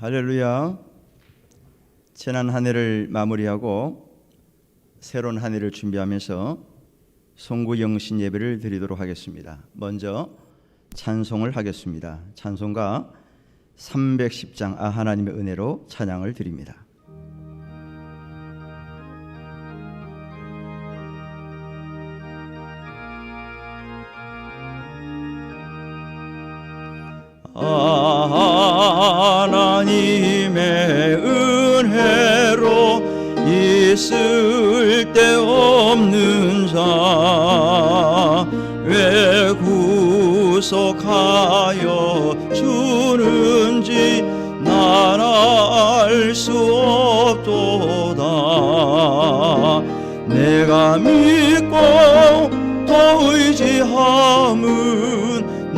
할렐루야. 지난 한 해를 마무리하고 새로운 한 해를 준비하면서 송구 영신 예배를 드리도록 하겠습니다. 먼저 찬송을 하겠습니다. 찬송가 310장 하나님의 은혜로 찬양을 드립니다. 하나님의 은혜로 있을 데 없는 자 왜 구속하여 주는지 난 알 수 없도다. 내가 믿고 또 의지함은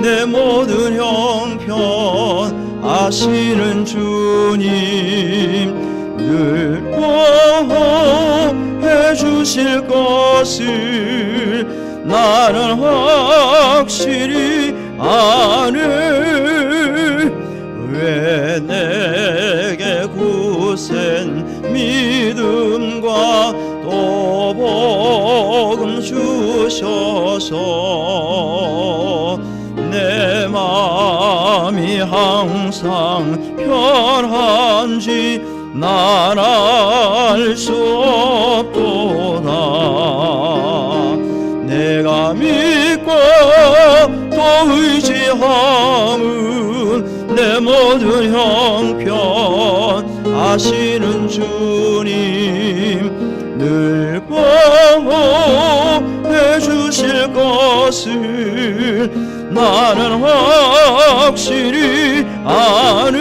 내 모든 형편 아시는 주님 늘 보호해 주실 것을 나는 확실히 아네. 왜 내게 굳센 믿음과 또 복음 주셔서 내 마음이 항상 편한지 난 알 수 없도다. 내가 믿고 또 의지함은 내 모든 형편 아시는 주님 늘 보호해 주실 것을 나는 확실히 아네.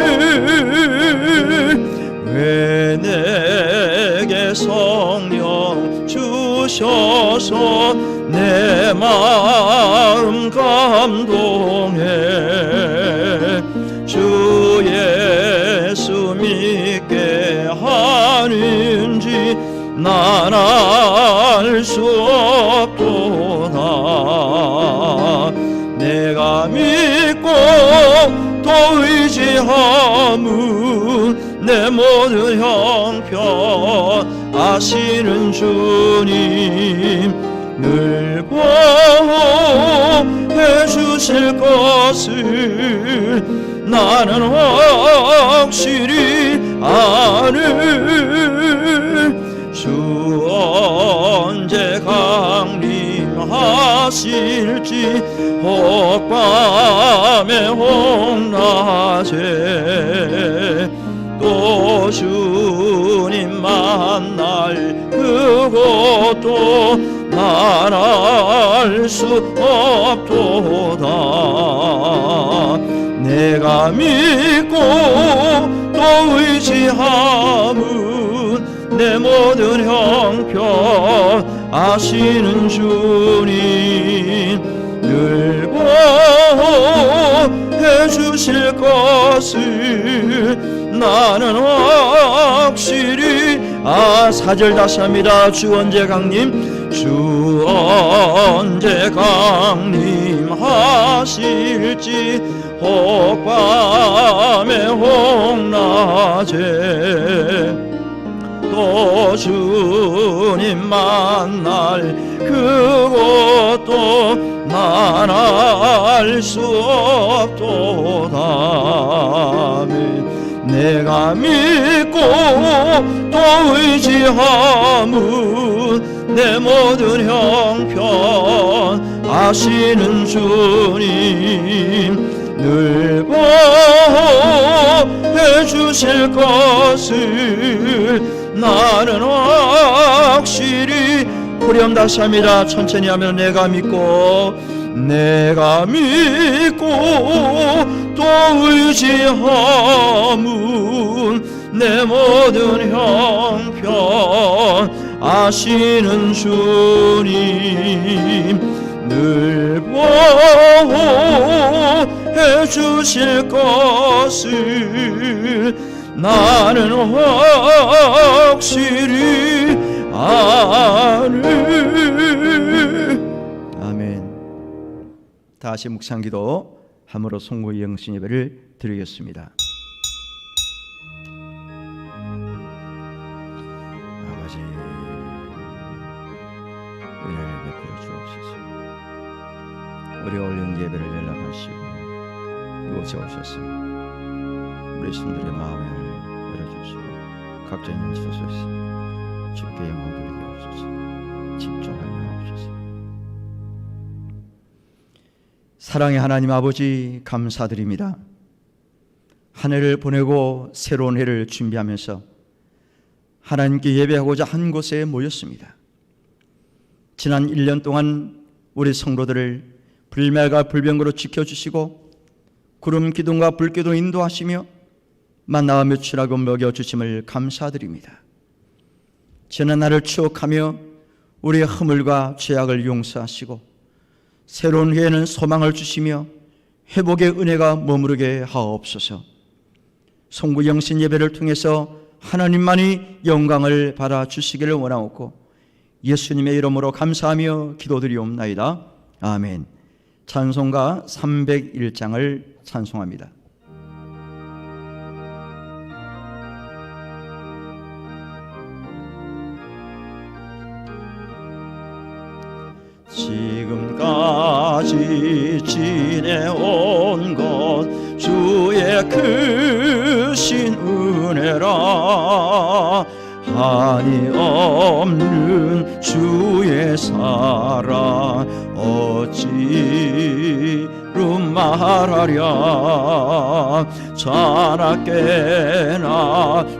왜 내게 성령 주셔서 내 마음 감동해 주 예수 믿게 하는지 난 알 수 없도다. 내가 믿고 또 의지함은 내 모든 형편 아시는 주님 늘 보호해 주실 것을 나는 확실히 아네. 주 언제 강림하실지 혹밤에 혹낮에 또 주님 만날 그것도 난 알 수 없도다. 내가 믿고 또 의지함은 내 모든 형편 아시는 주님 늘 보호해 주실 것을 나는 확실히 4절 다시 합니다. 주 언제 강림 주 언제 강림하실지 혹밤에 혹낮에 또 주님 만날 그것도 난 알 수 없도다. 내가 믿고 또 의지함은 내 모든 형편 아시는 주님 늘 보호해 주실 것을 나는 확실히 후렴 다시 합니다. 천천히 하면 내가 믿고 또 의지함은 내 모든 형편 아시는 주님 늘 보호해 주실 것을 나는 확실히 아네. 아멘. 다시 묵상기도 함으로 송구 영신 예배를 드리겠습니다. 아버지, 은혜를 베풀어 주옵소서. 우리 올린 예배를 연락하시고 이곳에 오셔서 우리 성들의 마음을 열어주시고 각자 있는 곳에서 주께 영광 돌리게 하옵소서. 집중하게 하옵소서. 사랑의 하나님 아버지, 감사드립니다. 한 해를 보내고 새로운 해를 준비하면서 하나님께 예배하고자 한 곳에 모였습니다. 지난 1년 동안 우리 성도들을 불멸과 불병거로 지켜주시고 구름 기둥과 불 기둥 인도하시며 만나와 멸치라고 먹여주심을 감사드립니다. 지난 날을 추억하며 우리의 허물과 죄악을 용서하시고 새로운 해에는 소망을 주시며 회복의 은혜가 머무르게 하옵소서. 송구 영신 예배를 통해서 하나님만이 영광을 받아 주시기를 원하옵고 예수님의 이름으로 감사하며 기도드리옵나이다. 아멘. 찬송가 301장을 찬송합니다. 지금까지 지내온 것 주의 크신 은혜라. 한이 없는 주의 사랑 어찌로 말하랴. 자나깨나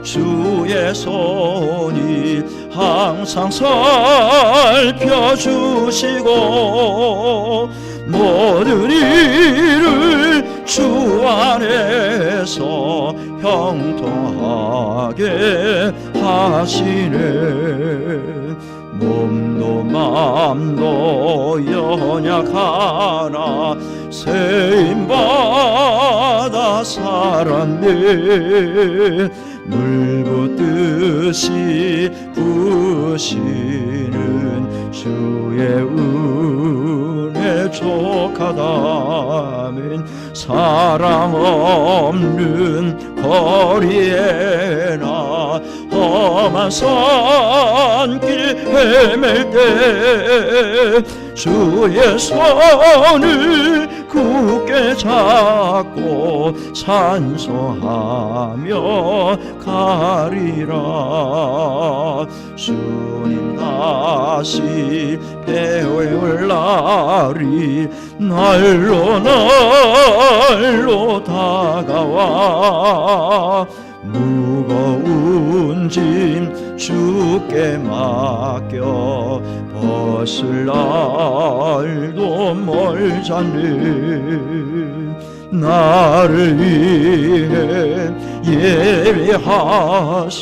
주의 손이 항상 살펴주시고 모든 일을 주 안에서 형통하게 하시네. 몸도 마음도 연약하나 세임받아 살았네. 물 붓듯이 부으시는 주의 은혜 족하다면 사랑 없는 거리에나 험한 산길 헤맬 때 주의 손을 굳게 잡고 찬송하며 가리라. 주님 다시 배울 날이 날로 다가와 무거운 짐 주께 맡겨 벗을 날도 멀잖니. 나를 위해 예배하신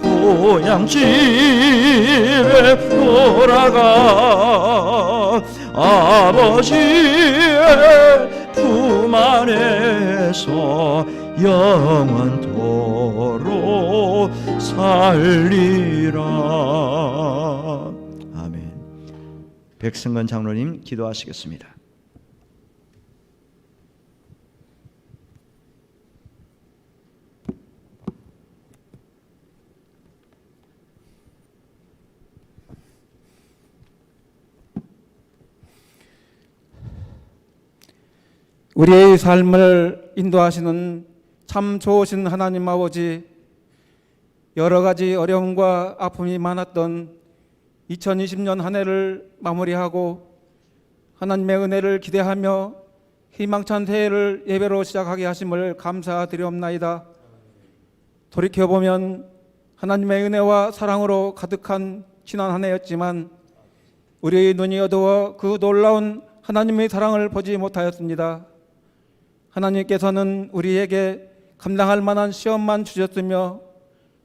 고향 집에 돌아가 아버지의 품 안에서 영원토록 살리라. 아멘. 백승건 장로님 기도하시겠습니다. 우리의 삶을 인도하시는 참 좋으신 하나님 아버지, 여러 가지 어려움과 아픔이 많았던 2020년 한 해를 마무리하고 하나님의 은혜를 기대하며 희망찬 새해를 예배로 시작하게 하심을 감사드리옵나이다. 돌이켜보면 하나님의 은혜와 사랑으로 가득한 지난 한 해였지만 우리의 눈이 어두워 그 놀라운 하나님의 사랑을 보지 못하였습니다. 하나님께서는 우리에게 감당할 만한 시험만 주셨으며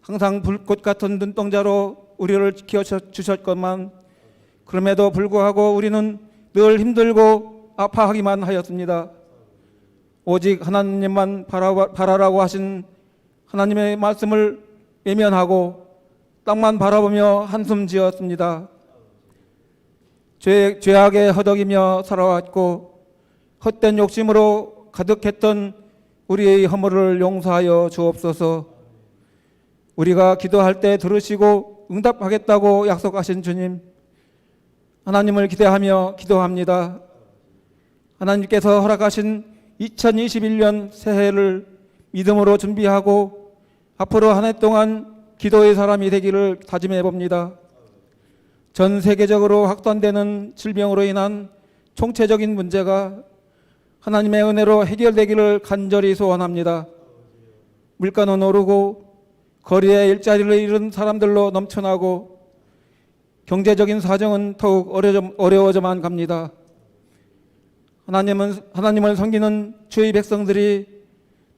항상 불꽃 같은 눈동자로 우리를 지켜주셨건만 그럼에도 불구하고 우리는 늘 힘들고 아파하기만 하였습니다. 오직 하나님만 바라라고 하신 하나님의 말씀을 외면하고 땅만 바라보며 한숨 지었습니다. 죄악에 허덕이며 살아왔고 헛된 욕심으로 가득했던 우리의 허물을 용서하여 주옵소서. 우리가 기도할 때 들으시고 응답하겠다고 약속하신 주님, 하나님을 기대하며 기도합니다. 하나님께서 허락하신 2021년 새해를 믿음으로 준비하고 앞으로 한 해 동안 기도의 사람이 되기를 다짐해 봅니다. 전 세계적으로 확산되는 질병으로 인한 총체적인 문제가 하나님의 은혜로 해결되기를 간절히 소원합니다. 물가는 오르고 거리에 일자리를 잃은 사람들로 넘쳐나고 경제적인 사정은 더욱 어려워져만 갑니다. 하나님을 섬기는 주의 백성들이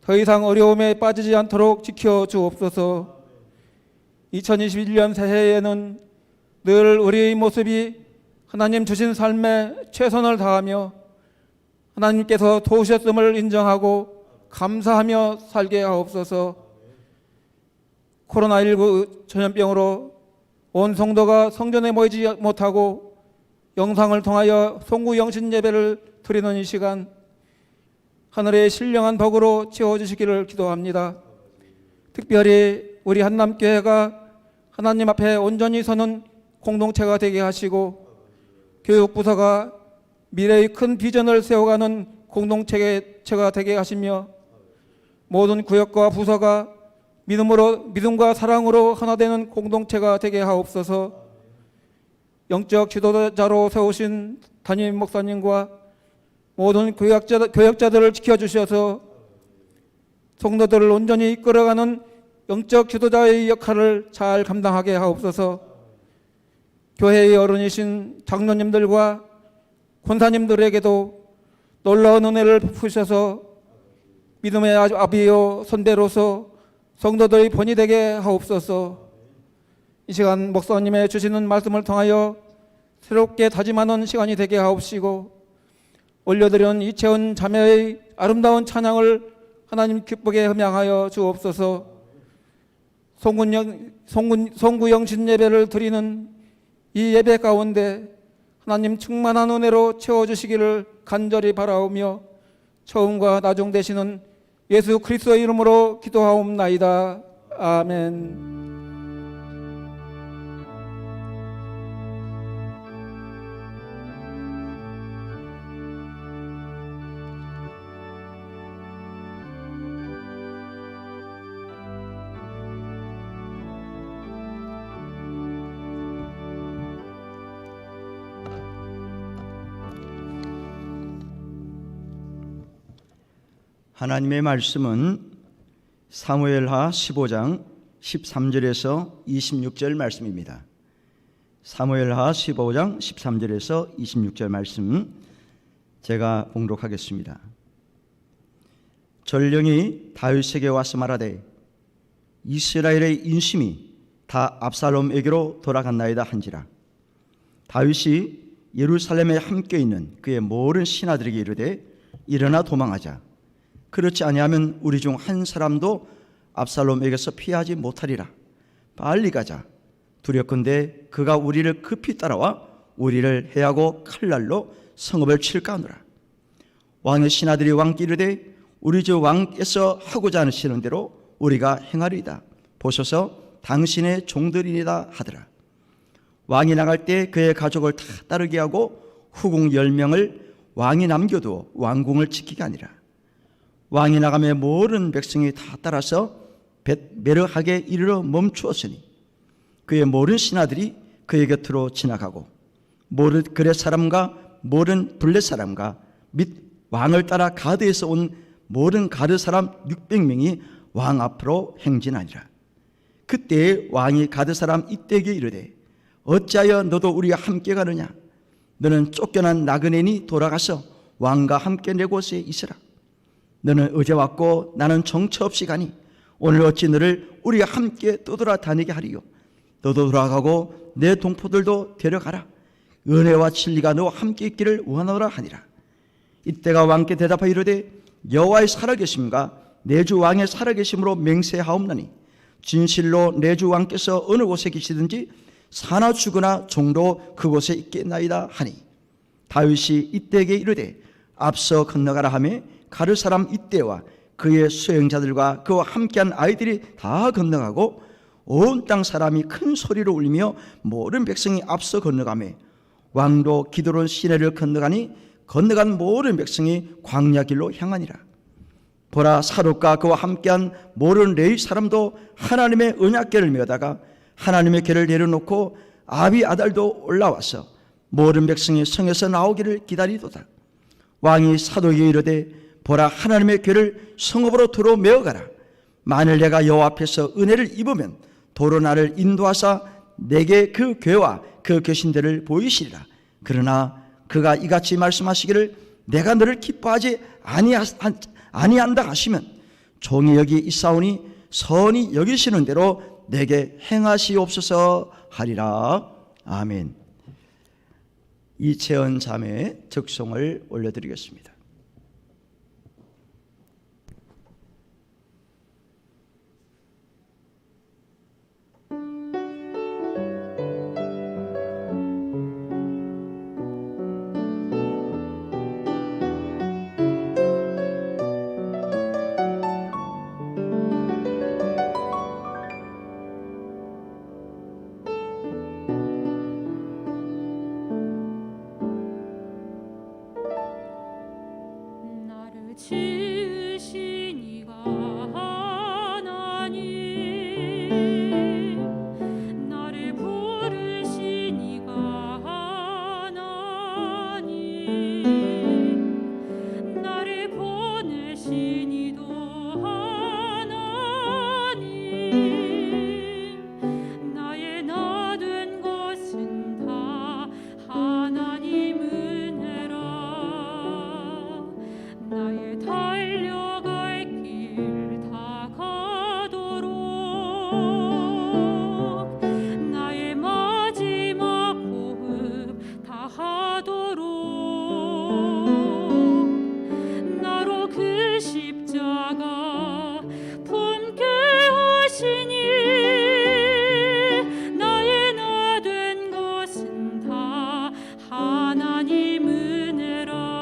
더 이상 어려움에 빠지지 않도록 지켜 주옵소서. 2021년 새해에는 늘 우리의 모습이 하나님 주신 삶에 최선을 다하며 하나님께서 도우셨음을 인정하고 감사하며 살게 하옵소서. 코로나19 전염병으로 온 성도가 성전에 모이지 못하고 영상을 통하여 송구 영신 예배를 드리는 이 시간, 하늘의 신령한 복으로 채워주시기를 기도합니다. 특별히 우리 한남교회가 하나님 앞에 온전히 서는 공동체가 되게 하시고 교육부서가 미래의 큰 비전을 세워가는 공동체가 되게 하시며 모든 구역과 부서가 믿음과 사랑으로 하나 되는 공동체가 되게 하옵소서. 영적 지도자로 세우신 담임 목사님과 모든 교역자들을 지켜주셔서 성도들을 온전히 이끌어가는 영적 지도자의 역할을 잘 감당하게 하옵소서. 교회의 어른이신 장로님들과 권사님들에게도 놀라운 은혜를 베푸셔서 믿음의 아비요 선배로서 성도들의 본이 되게 하옵소서. 이 시간 목사님의 주시는 말씀을 통하여 새롭게 다짐하는 시간이 되게 하옵시고 올려드린 이채원 자매의 아름다운 찬양을 하나님 기쁘게 음향하여 주옵소서. 송구영신 예배를 드리는 이 예배 가운데 하나님 충만한 은혜로 채워주시기를 간절히 바라오며 처음과 나중 되시는 예수 그리스도의 이름으로 기도하옵나이다. 아멘. 하나님의 말씀은 사무엘하 15장 13절에서 26절 말씀입니다. 사무엘하 15장 13절에서 26절 말씀 제가 봉독하겠습니다. 전령이 다윗에게 와서 말하되 이스라엘의 인심이 다 압살롬에게로 돌아갔나이다 한지라. 다윗이 예루살렘에 함께 있는 그의 모든 신하들에게 이르되 일어나 도망하자. 그렇지 아니하면 우리 중 한 사람도 압살롬에게서 피하지 못하리라. 빨리 가자. 두렵건대 그가 우리를 급히 따라와 우리를 해하고 칼날로 성읍을 칠까 하노라. 왕의 신하들이 왕께 이르되 우리 주 왕께서 하고자 하시는 대로 우리가 행하리이다. 보소서 당신의 종들이니다 하더라. 왕이 나갈 때 그의 가족을 다 따르게 하고 후궁 10명을 왕이 남겨두어 왕궁을 지키게 하니라. 왕이 나가며 모든 백성이 다 따라서 벳메르하게 이르러 멈추었으니 그의 모든 신하들이 그의 곁으로 지나가고 모든 그렛 사람과 모든 블렛 사람과 및 왕을 따라 가드에서 온 모든 가드 사람 600명이 왕 앞으로 행진하니라. 그때 왕이 가드 사람 이때에게 이르되 어찌하여 너도 우리와 함께 가느냐? 너는 쫓겨난 나그네니 돌아가서 왕과 함께 내 곳에 있으라. 너는 어제 왔고 나는 정처 없이 가니 오늘 어찌 너를 우리가 함께 떠돌아다니게 하리요? 너도 돌아가고 내 동포들도 데려가라. 은혜와 진리가 너와 함께 있기를 원하노라 하니라. 이때가 왕께 대답하여 이르되 여호와의 살아계심과 내 주 왕의 살아계심으로 맹세하옵나니 진실로 내 주 왕께서 어느 곳에 계시든지 사나 죽으나 종도 그곳에 있겠나이다 하니 다윗이 이때에게 이르되 앞서 건너가라 하며 가르 사람 이때와 그의 수행자들과 그와 함께한 아이들이 다 건너가고 온 땅 사람이 큰 소리로 울리며 모든 백성이 앞서 건너가매 왕도 기드론 시내를 건너가니 건너간 모든 백성이 광야 길로 향하니라. 보라, 사독과 그와 함께한 모든 레위 사람도 하나님의 언약궤를 메다가 하나님의 궤를 내려놓고 아비아달도 올라와서 모든 백성이 성에서 나오기를 기다리도다. 왕이 사독에게 이르되 보라, 하나님의 궤를 성읍으로 도로 메어가라. 만일 내가 여호와 앞에서 은혜를 입으면 도로 나를 인도하사 내게 그 궤와 그 계신들을 보이시리라. 그러나 그가 이같이 말씀하시기를 내가 너를 기뻐하지 아니한다 하시면 종이 여기 있사오니 선히 여기시는 대로 내게 행하시옵소서 하리라. 아멘. 이채연 자매 적송을 올려드리겠습니다. 지으신 이가 하나님, 나를 부르신 이가 하나님, 나를 보내신 이도 하나님, 나의 나 된 것은 다 하나님 은혜라. 나의 달려갈 길 다 가도록 나의 마지막 호흡 다 하도록 나로 그 십자가 품게 하시니 나의 나 된 것은 다 하나님 은혜라.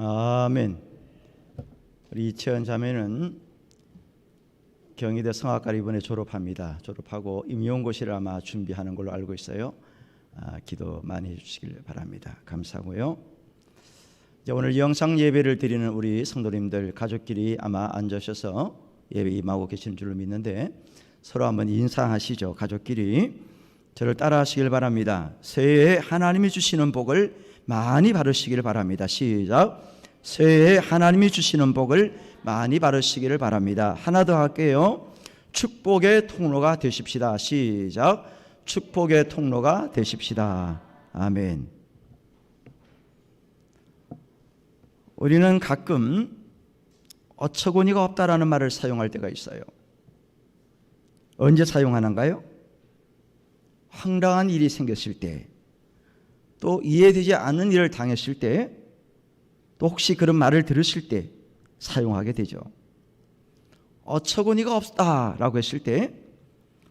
아멘. 우리 이채연 자매는 경희대 성악과를 이번에 졸업합니다. 졸업하고 임용고시를 아마 준비하는 걸로 알고 있어요. 기도 많이 해주시길 바랍니다. 감사하고요. 이제 오늘 영상 예배를 드리는 우리 성도님들 가족끼리 아마 앉으셔서 예배 임하고 계시는 줄로 믿는데 서로 한번 인사하시죠. 가족끼리 저를 따라하시길 바랍니다. 새해에 하나님이 주시는 복을 많이 받으시길 바랍니다. 시작. 새해에 하나님이 주시는 복을 많이 받으시기를 바랍니다. 하나 더 할게요. 축복의 통로가 되십시다. 시작. 축복의 통로가 되십시다. 아멘. 우리는 가끔 어처구니가 없다라는 말을 사용할 때가 있어요. 언제 사용하는가요? 황당한 일이 생겼을 때, 또 이해되지 않는 일을 당했을 때, 또 혹시 그런 말을 들으실 때 사용하게 되죠. 어처구니가 없다라고 했을 때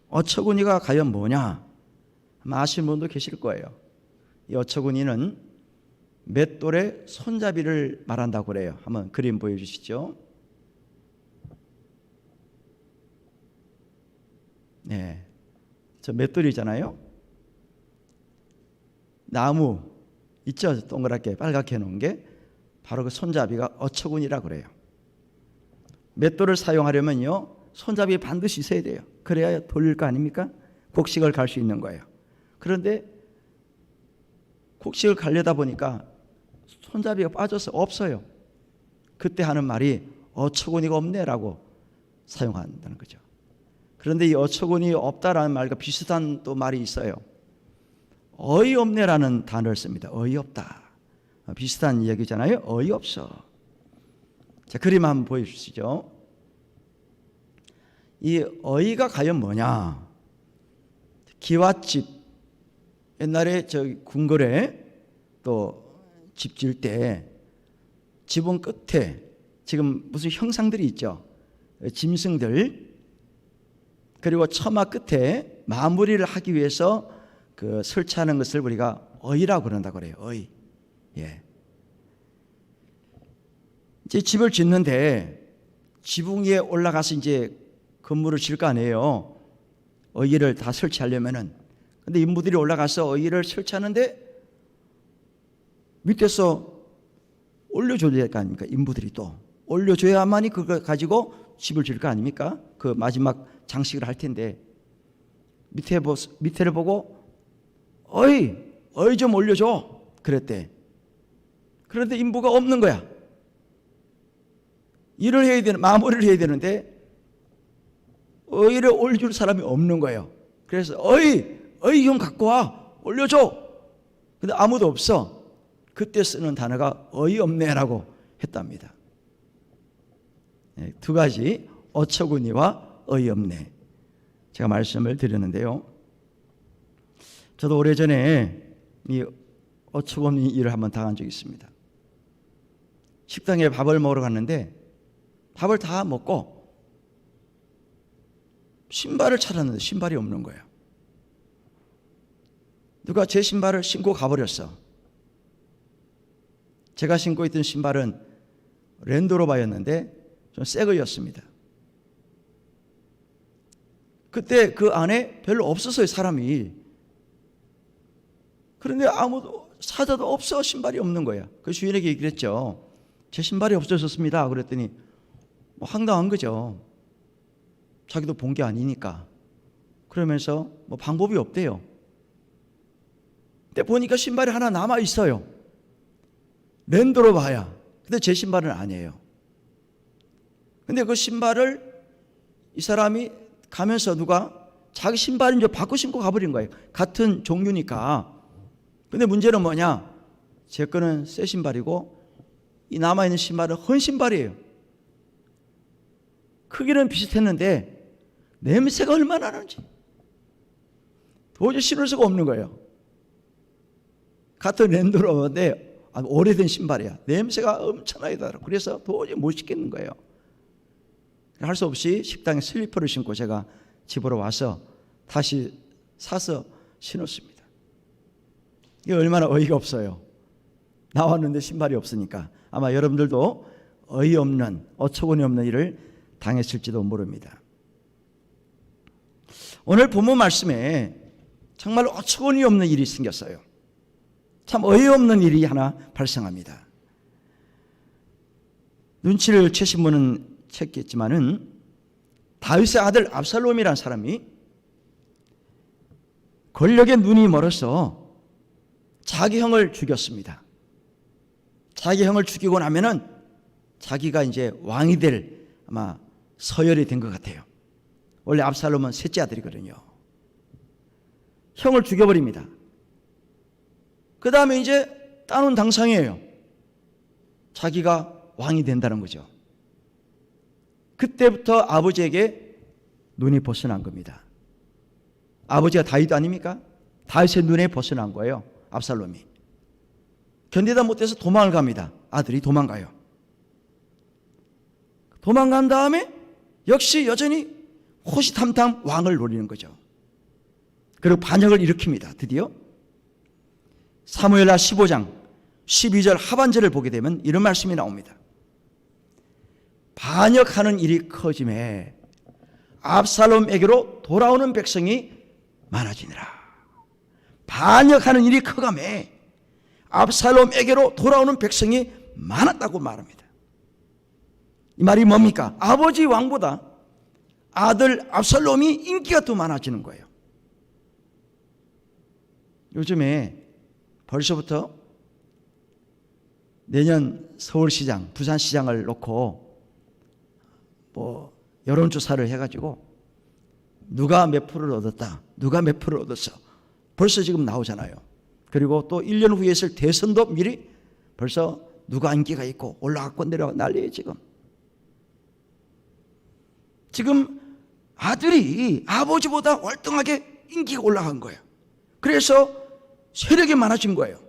어처구니가 과연 뭐냐? 아마 아시는 분도 계실 거예요. 이 어처구니는 맷돌의 손잡이를 말한다고 그래요. 한번 그림 보여주시죠. 네, 저 맷돌이잖아요. 나무 있죠? 동그랗게 빨갛게 해놓은 게 바로 그 손잡이가 어처구니라고 그래요. 맷돌을 사용하려면요, 손잡이 반드시 있어야 돼요. 그래야 돌릴 거 아닙니까? 곡식을 갈 수 있는 거예요. 그런데 곡식을 갈려다 보니까 손잡이가 빠져서 없어요. 그때 하는 말이 어처구니가 없네라고 사용한다는 거죠. 그런데 이 어처구니 없다라는 말과 비슷한 또 말이 있어요. 어이없네라는 단어를 씁니다. 어이없다. 비슷한 이야기잖아요. 어이없어. 자, 그림 한번 보여주시죠. 이 어이가 과연 뭐냐? 기와집, 옛날에 저 궁궐에 또 집 지을 때 지붕 끝에 지금 무슨 형상들이 있죠. 짐승들, 그리고 처마 끝에 마무리를 하기 위해서 그 설치하는 것을 우리가 어이라고 그런다고 그래요. 어이. 예. 이제 집을 짓는데 지붕 위에 올라가서 이제 건물을 지을 거 아니에요. 어이를 다 설치하려면은. 근데 인부들이 올라가서 어이를 설치하는데 밑에서 올려줘야 될 거 아닙니까? 인부들이 또 올려줘야만이 그걸 가지고 집을 지을 거 아닙니까? 그 마지막 장식을 할 텐데 밑에를 보고 어이 좀 올려줘 그랬대. 그런데 인부가 없는 거야. 일을 해야 되는, 마무리를 해야 되는데 어이를 올려줄 사람이 없는 거예요. 그래서 어이 좀 갖고 와, 올려줘. 근데 아무도 없어. 그때 쓰는 단어가 어이없네라고 했답니다. 두 가지, 어처구니와 어이없네. 제가 말씀을 드렸는데요. 저도 오래전에 이 어처구니 일을 한번 당한 적이 있습니다. 식당에 밥을 먹으러 갔는데 밥을 다 먹고 신발을 찾았는데 신발이 없는 거예요. 누가 제 신발을 신고 가버렸어. 제가 신고 있던 신발은 랜드로버였는데 좀 새 거였습니다. 그때 그 안에 별로 없었어요, 사람이. 그런데 아무도 사자도 없어. 신발이 없는 거야. 그 주인에게 얘기를 했죠. 제 신발이 없어졌습니다. 그랬더니 뭐 황당한 거죠. 자기도 본 게 아니니까. 그러면서 뭐 방법이 없대요. 근데 보니까 신발이 하나 남아 있어요. 랜드로버야. 근데 제 신발은 아니에요. 근데 그 신발을 이 사람이 가면서 누가 자기 신발인 줄 바꿔 신고 가버린 거예요. 같은 종류니까. 근데 문제는 뭐냐? 제 거는 새 신발이고 이 남아있는 신발은 헌 신발이에요. 크기는 비슷했는데 냄새가 얼마나 나는지 도저히 신을 수가 없는 거예요. 같은 랜드로버인데 오래된 신발이야. 냄새가 엄청나게 나더라고요. 그래서 도저히 못 신겠는 거예요. 할 수 없이 식당에 슬리퍼를 신고 제가 집으로 와서 다시 사서 신었습니다. 이게 얼마나 어이가 없어요. 나왔는데 신발이 없으니까. 아마 여러분들도 어이없는, 어처구니 없는 일을 당했을지도 모릅니다. 오늘 본문 말씀에 정말 어처구니 없는 일이 생겼어요. 참 어이없는 일이 하나 발생합니다. 눈치를 채신 분은 챘겠지만은 다윗의 아들 압살롬이라는 사람이 권력의 눈이 멀어서 자기 형을 죽였습니다. 자기 형을 죽이고 나면은 자기가 이제 왕이 될 아마 서열이 된 것 같아요. 원래 압살롬은 셋째 아들이거든요. 형을 죽여버립니다. 그 다음에 이제 따놓은 당상이에요. 자기가 왕이 된다는 거죠. 그때부터 아버지에게 눈이 벗어난 겁니다. 아버지가 다윗 아닙니까? 다윗의 눈에 벗어난 거예요. 압살롬이. 견디다 못해서 도망을 갑니다. 아들이 도망가요. 도망간 다음에 역시 여전히 호시탐탐 왕을 노리는 거죠. 그리고 반역을 일으킵니다. 드디어 사무엘하 15장 12절 하반절을 보게 되면 이런 말씀이 나옵니다. 반역하는 일이 커짐에 압살롬에게로 돌아오는 백성이 많아지니라. 반역하는 일이 커감에 압살롬에게로 돌아오는 백성이 많았다고 말합니다. 이 말이 뭡니까? 아버지 왕보다 아들 압살롬이 인기가 더 많아지는 거예요. 요즘에 벌써부터 내년 서울시장, 부산시장을 놓고 여론조사를 해가지고 누가 몇 프로를 얻었다, 누가 몇 프로를 얻었어, 벌써 지금 나오잖아요. 그리고 또 1년 후에 있을 대선도 미리 벌써 누가 인기가 있고 올라갔고 내려가고 난리예요. 지금 아들이 아버지보다 월등하게 인기가 올라간 거예요. 그래서 세력이 많아진 거예요.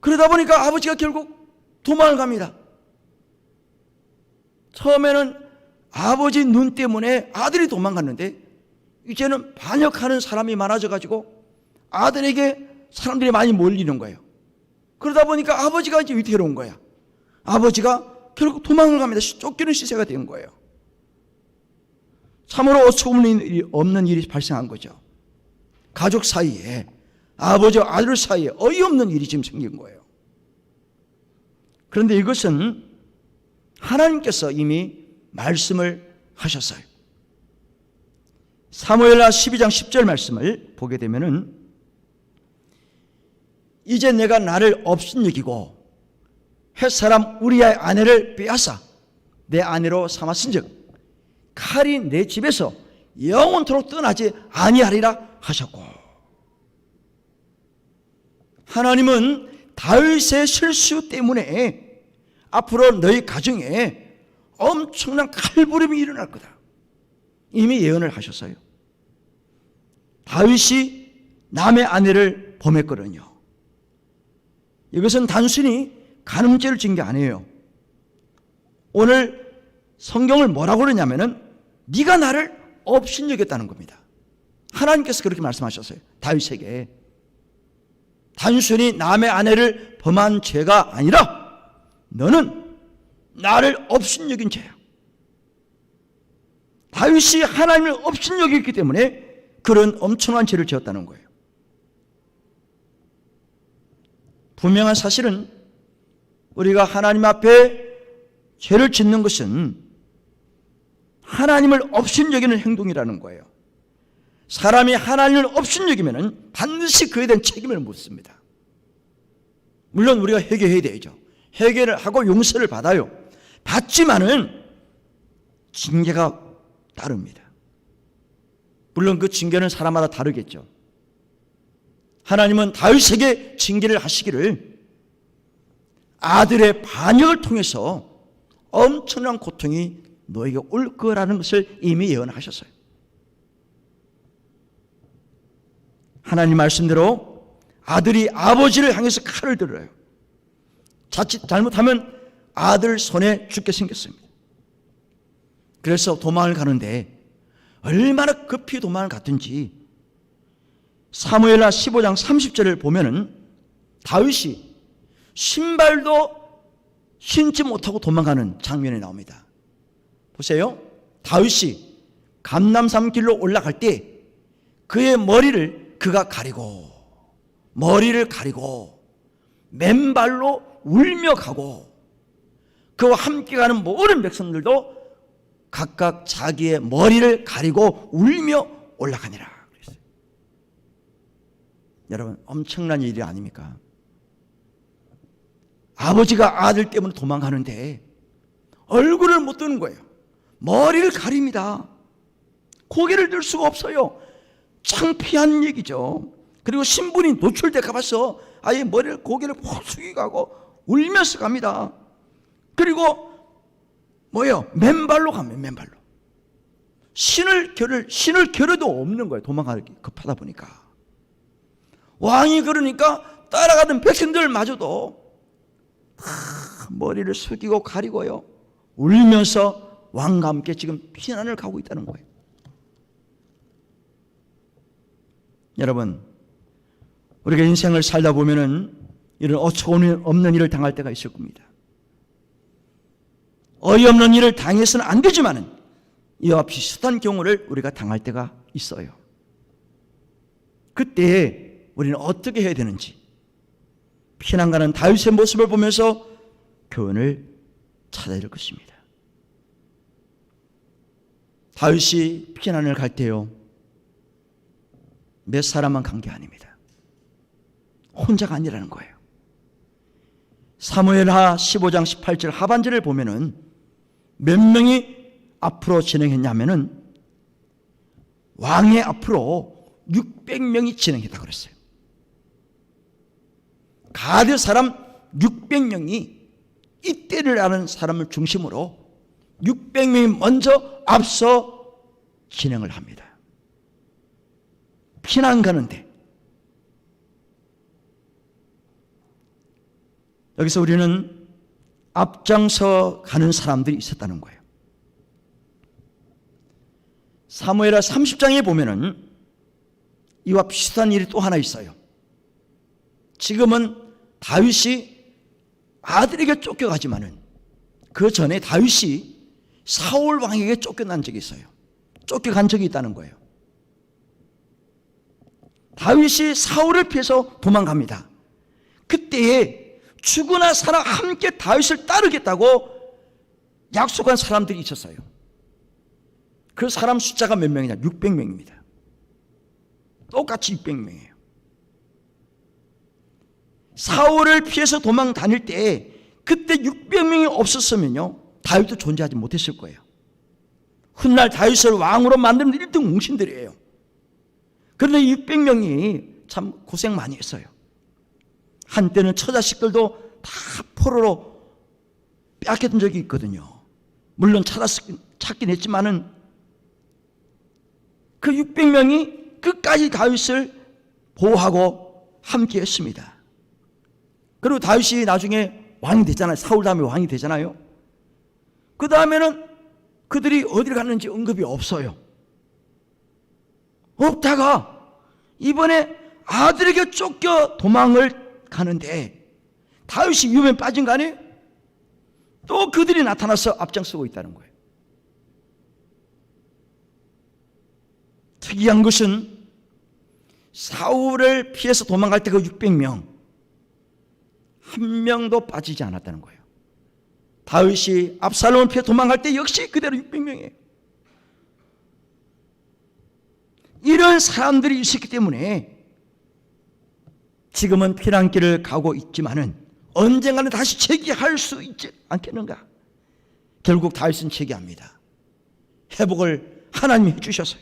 그러다 보니까 아버지가 결국 도망을 갑니다. 처음에는 아버지 눈 때문에 아들이 도망갔는데 이제는 반역하는 사람이 많아져 가지고 아들에게 사람들이 많이 몰리는 거예요. 그러다 보니까 아버지가 이제 위태로운 거야. 아버지가 결국 도망을 갑니다. 쫓기는 시세가 된 거예요. 참으로 어처구니 없는 일이 발생한 거죠. 가족 사이에, 아버지와 아들 사이에 어이없는 일이 지금 생긴 거예요. 그런데 이것은 하나님께서 이미 말씀을 하셨어요. 사무엘하 12장 10절 말씀을 보게 되면은 이제 내가 나를 업신여기고 햇사람 우리아의 아내를 빼앗아 내 아내로 삼았은즉 칼이 내 집에서 영원토록 떠나지 아니하리라 하셨고, 하나님은 다윗의 실수 때문에 앞으로 너희 가정에 엄청난 칼부림이 일어날 거다 이미 예언을 하셨어요. 다윗이 남의 아내를 범했거든요. 이것은 단순히 간음죄를 지은 게 아니에요. 오늘 성경을 뭐라고 그러냐면은 네가 나를 업신여겼다는 겁니다. 하나님께서 그렇게 말씀하셨어요. 다윗에게. 단순히 남의 아내를 범한 죄가 아니라 너는 나를 업신여긴 죄야. 다윗이 하나님을 업신여겼기 때문에 그런 엄청난 죄를 지었다는 거예요. 분명한 사실은 우리가 하나님 앞에 죄를 짓는 것은 하나님을 업신여기는 행동이라는 거예요. 사람이 하나님을 업신여기면 반드시 그에 대한 책임을 묻습니다. 물론 우리가 회개해야 되죠. 회개를 하고 용서를 받아요. 받지만은 징계가 따릅니다. 물론 그 징계는 사람마다 다르겠죠. 하나님은 다윗에게 징계를 하시기를 아들의 반역을 통해서 엄청난 고통이 너에게 올 거라는 것을 이미 예언하셨어요. 하나님 말씀대로 아들이 아버지를 향해서 칼을 들어요. 자칫 잘못하면 아들 손에 죽게 생겼습니다. 그래서 도망을 가는데 얼마나 급히 도망을 갔든지 사무엘하 15장 30절을 보면은 다윗이 신발도 신지 못하고 도망가는 장면이 나옵니다. 보세요. 다윗이 감람산 길로 올라갈 때 그의 머리를 그가 가리고 맨발로 울며 가고 그와 함께 가는 모든 백성들도 각각 자기의 머리를 가리고 울며 올라가니라 그랬어요. 여러분, 엄청난 일이 아닙니까? 아버지가 아들 때문에 도망가는데 얼굴을 못 드는 거예요. 머리를 가립니다. 고개를 들 수가 없어요. 창피한 얘기죠. 그리고 신분이 노출돼 가봐서 아예 고개를 푹 숙이고 가고 울면서 갑니다. 그리고 맨발로 가면 맨발로. 신을 겨를도 없는 거예요. 도망가기 급하다 보니까. 왕이 그러니까 따라가던 백성들마저도 다 머리를 숙이고 가리고요, 울면서 왕과 함께 지금 피난을 가고 있다는 거예요. 여러분, 우리가 인생을 살다 보면은 이런 어처구니없는 일을 당할 때가 있을 겁니다. 어이없는 일을 당해서는 안 되지만은 이와 비슷한 경우를 우리가 당할 때가 있어요. 그때 우리는 어떻게 해야 되는지 피난가는 다윗의 모습을 보면서 교훈을 찾아야 될 것입니다. 다윗이 피난을 갈 때요, 몇 사람만 간 게 아닙니다. 혼자가 아니라는 거예요. 사무엘하 15장 18절 하반절을 보면은 몇 명이 앞으로 진행했냐면은 왕의 앞으로 600명이 진행했다고 그랬어요. 가드 사람 600명이 이때를 아는 사람을 중심으로 600명이 먼저 앞서 진행을 합니다. 피난 가는데 여기서 우리는 앞장서 가는 사람들이 있었다는 거예요. 사무엘하 30장에 보면은 이와 비슷한 일이 또 하나 있어요. 지금은 다윗이 아들에게 쫓겨가지만은 그 전에 다윗이 사울 왕에게 쫓겨난 적이 있어요. 쫓겨간 적이 있다는 거예요. 다윗이 사울을 피해서 도망갑니다. 그때에 죽으나 살아 함께 다윗을 따르겠다고 약속한 사람들이 있었어요. 그 사람 숫자가 몇 명이냐? 600명입니다. 똑같이 600명이에요. 사울을 피해서 도망 다닐 때 그때 600명이 없었으면요, 다윗도 존재하지 못했을 거예요. 훗날 다윗을 왕으로 만드는 1등 웅신들이에요. 그런데 600명이 참 고생 많이 했어요. 한때는 처자식들도 다 포로로 빼앗겼던 적이 있거든요. 물론 찾긴 했지만은 그 600명이 끝까지 다윗을 보호하고 함께 했습니다. 그리고 다윗이 나중에 왕이 되잖아요. 사울 다음에 왕이 되잖아요. 그 다음에는 그들이 어디를 갔는지 언급이 없어요. 없다가 이번에 아들에게 쫓겨 도망을 가는데 다윗이 위험에 빠진 거 아니에요? 또 그들이 나타나서 앞장서고 있다는 거예요. 특이한 것은 사울을 피해서 도망갈 때 그 600명 한 명도 빠지지 않았다는 거예요. 다윗이 압살롬을 피해 도망갈 때 역시 그대로 600명이에요. 이런 사람들이 있었기 때문에 지금은 피난길을 가고 있지만은 언젠가는 다시 재기할 수 있지 않겠는가? 결국 다윗은 재기합니다. 회복을 하나님이 해주셨어요.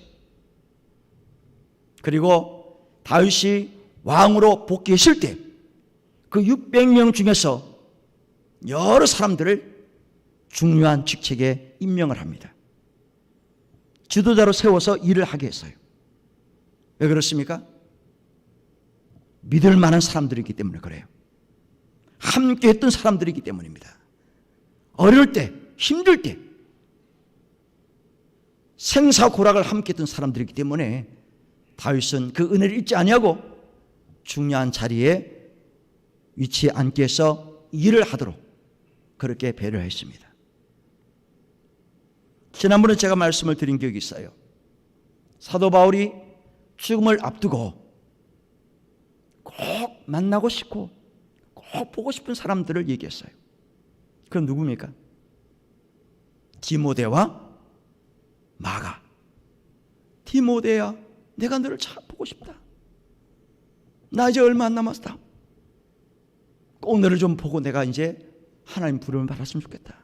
그리고 다윗이 왕으로 복귀했을 때 그 600명 중에서 여러 사람들을 중요한 직책에 임명을 합니다. 지도자로 세워서 일을 하게 했어요. 왜 그렇습니까? 믿을 만한 사람들이기 때문에 그래요. 함께 했던 사람들이기 때문입니다. 어려울 때, 힘들 때 생사고락을 함께 했던 사람들이기 때문에 다윗은 그 은혜를 잊지 아니하고 중요한 자리에 위치에 앉게 해서 일을 하도록 그렇게 배려했습니다. 지난번에 제가 말씀을 드린 기억이 있어요. 사도 바울이 죽음을 앞두고 꼭 만나고 싶고 꼭 보고 싶은 사람들을 얘기했어요. 그럼 누굽니까? 디모데와 마가. 디모데야, 내가 너를 참 보고 싶다. 나 이제 얼마 안 남았다. 꼭 너를 좀 보고 내가 이제 하나님 부름을 받았으면 좋겠다.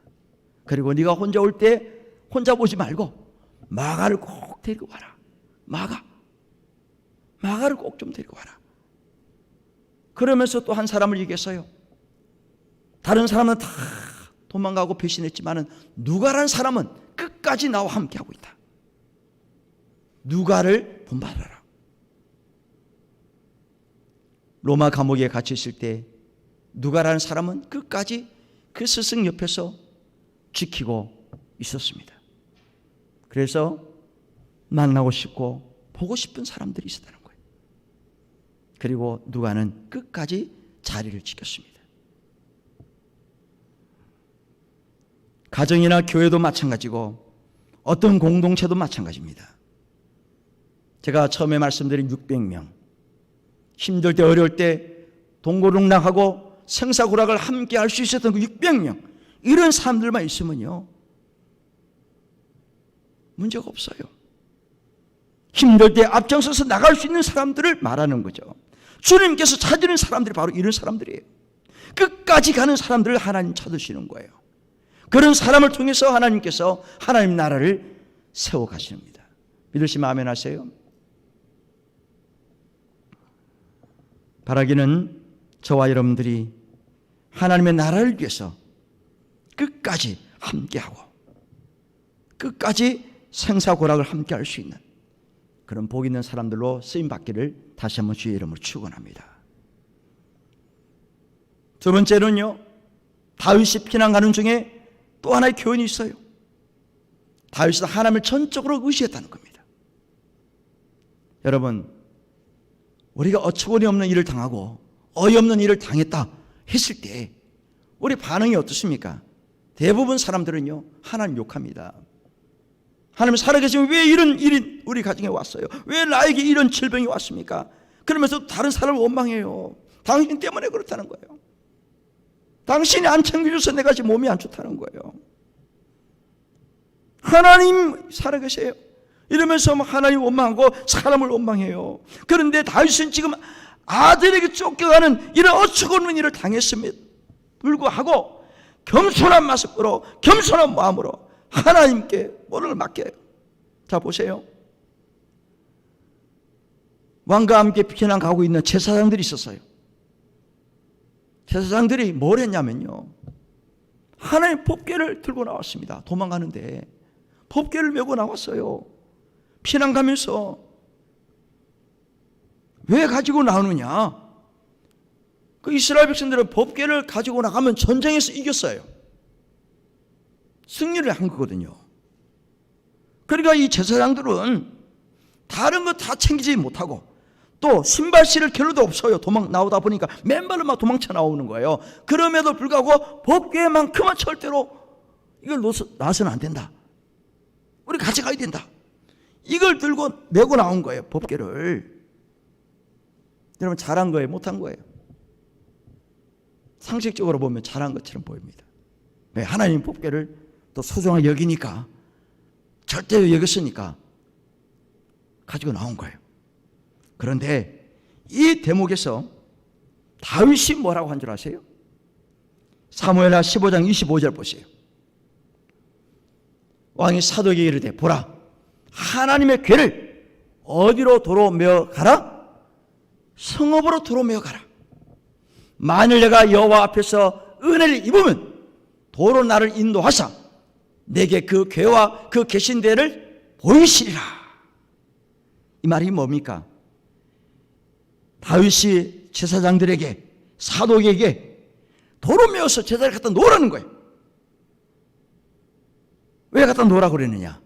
그리고 네가 혼자 올 때 혼자 보지 말고 마가를 꼭 데리고 와라. 마가를 꼭 좀 데리고 와라. 그러면서 또 한 사람을 얘기했어요. 다른 사람은 다 도망가고 배신했지만은 누가라는 사람은 끝까지 나와 함께하고 있다. 누가를 본받아라. 로마 감옥에 갇혀 있을 때 누가라는 사람은 끝까지 그 스승 옆에서 지키고 있었습니다. 그래서 만나고 싶고 보고 싶은 사람들이 있었다는 거예요. 그리고 누가는 끝까지 자리를 지켰습니다. 가정이나 교회도 마찬가지고 어떤 공동체도 마찬가지입니다. 제가 처음에 말씀드린 600명, 힘들 때 어려울 때 동고동락하고 생사고락을 함께 할 수 있었던 그 600명, 이런 사람들만 있으면요 문제가 없어요. 힘들 때 앞장서서 나갈 수 있는 사람들을 말하는 거죠. 주님께서 찾으는 사람들이 바로 이런 사람들이에요. 끝까지 가는 사람들을 하나님 찾으시는 거예요. 그런 사람을 통해서 하나님께서 하나님 나라를 세워가십니다. 믿으시면 아멘 하세요. 바라기는 저와 여러분들이 하나님의 나라를 위해서 끝까지 함께하고 끝까지 생사고락을 함께할 수 있는 그런 복 있는 사람들로 쓰임받기를 다시 한번 주의 이름으로 축원합니다. 두 번째는요, 다윗이 피난 가는 중에 또 하나의 교훈이 있어요. 다윗은 하나님을 전적으로 의지했다는 겁니다. 여러분, 우리가 어처구니 없는 일을 당하고 어이없는 일을 당했다 했을 때 우리 반응이 어떻습니까? 대부분 사람들은요 하나님 욕합니다. 하나님 살아계시면 왜 이런 일이 우리 가정에 왔어요? 왜 나에게 이런 질병이 왔습니까? 그러면서 다른 사람을 원망해요. 당신 때문에 그렇다는 거예요. 당신이 안 챙겨줘서 내가 지금 몸이 안 좋다는 거예요. 하나님 살아계세요. 이러면서 하나님 원망하고 사람을 원망해요. 그런데 다윗은 지금 아들에게 쫓겨가는 이런 어처구니 일을 당했음에도 불구하고 겸손한 모습으로 겸손한 마음으로 하나님께 모든 맡겨요. 자 보세요. 왕과 함께 피난 가고 있는 제사장들이 있었어요. 제사장들이 뭘 했냐면요, 하나님 법궤를 들고 나왔습니다. 도망가는데 법궤를 메고 나왔어요. 피난 가면서 왜 가지고 나오느냐? 그 이스라엘 백성들은 법궤를 가지고 나가면 전쟁에서 이겼어요. 승리를 한 거거든요. 그러니까 이 제사장들은 다른 거 다 챙기지 못하고 또 신발실을 겨를도 없어요. 도망 나오다 보니까 맨발로 막 도망쳐 나오는 거예요. 그럼에도 불구하고 법궤만큼은 절대로 이걸 놔서는 안 된다. 우리 가져가야 된다. 이걸 들고 메고 나온 거예요. 법궤를. 여러분 잘한 거예요? 못한 거예요? 상식적으로 보면 잘한 것처럼 보입니다. 왜? 하나님 법궤를 또 소중하게 여기니까, 절대 여겼으니까 가지고 나온 거예요. 그런데 이 대목에서 다윗이 뭐라고 한 줄 아세요? 사무엘하 15장 25절 보세요. 왕이 사도에게 이르되 보라, 하나님의 궤를 어디로 도로 메어 가라? 성읍으로 도로 메어 가라. 만일 내가 여호와 앞에서 은혜를 입으면 도로 나를 인도하사 내게 그 궤와 그 계신 데를 보이시리라. 이 말이 뭡니까? 다윗이 제사장들에게, 사독에게 도로 메어서 제사를 갖다 놓으라는 거예요. 왜 갖다 놓으라고 그랬느냐?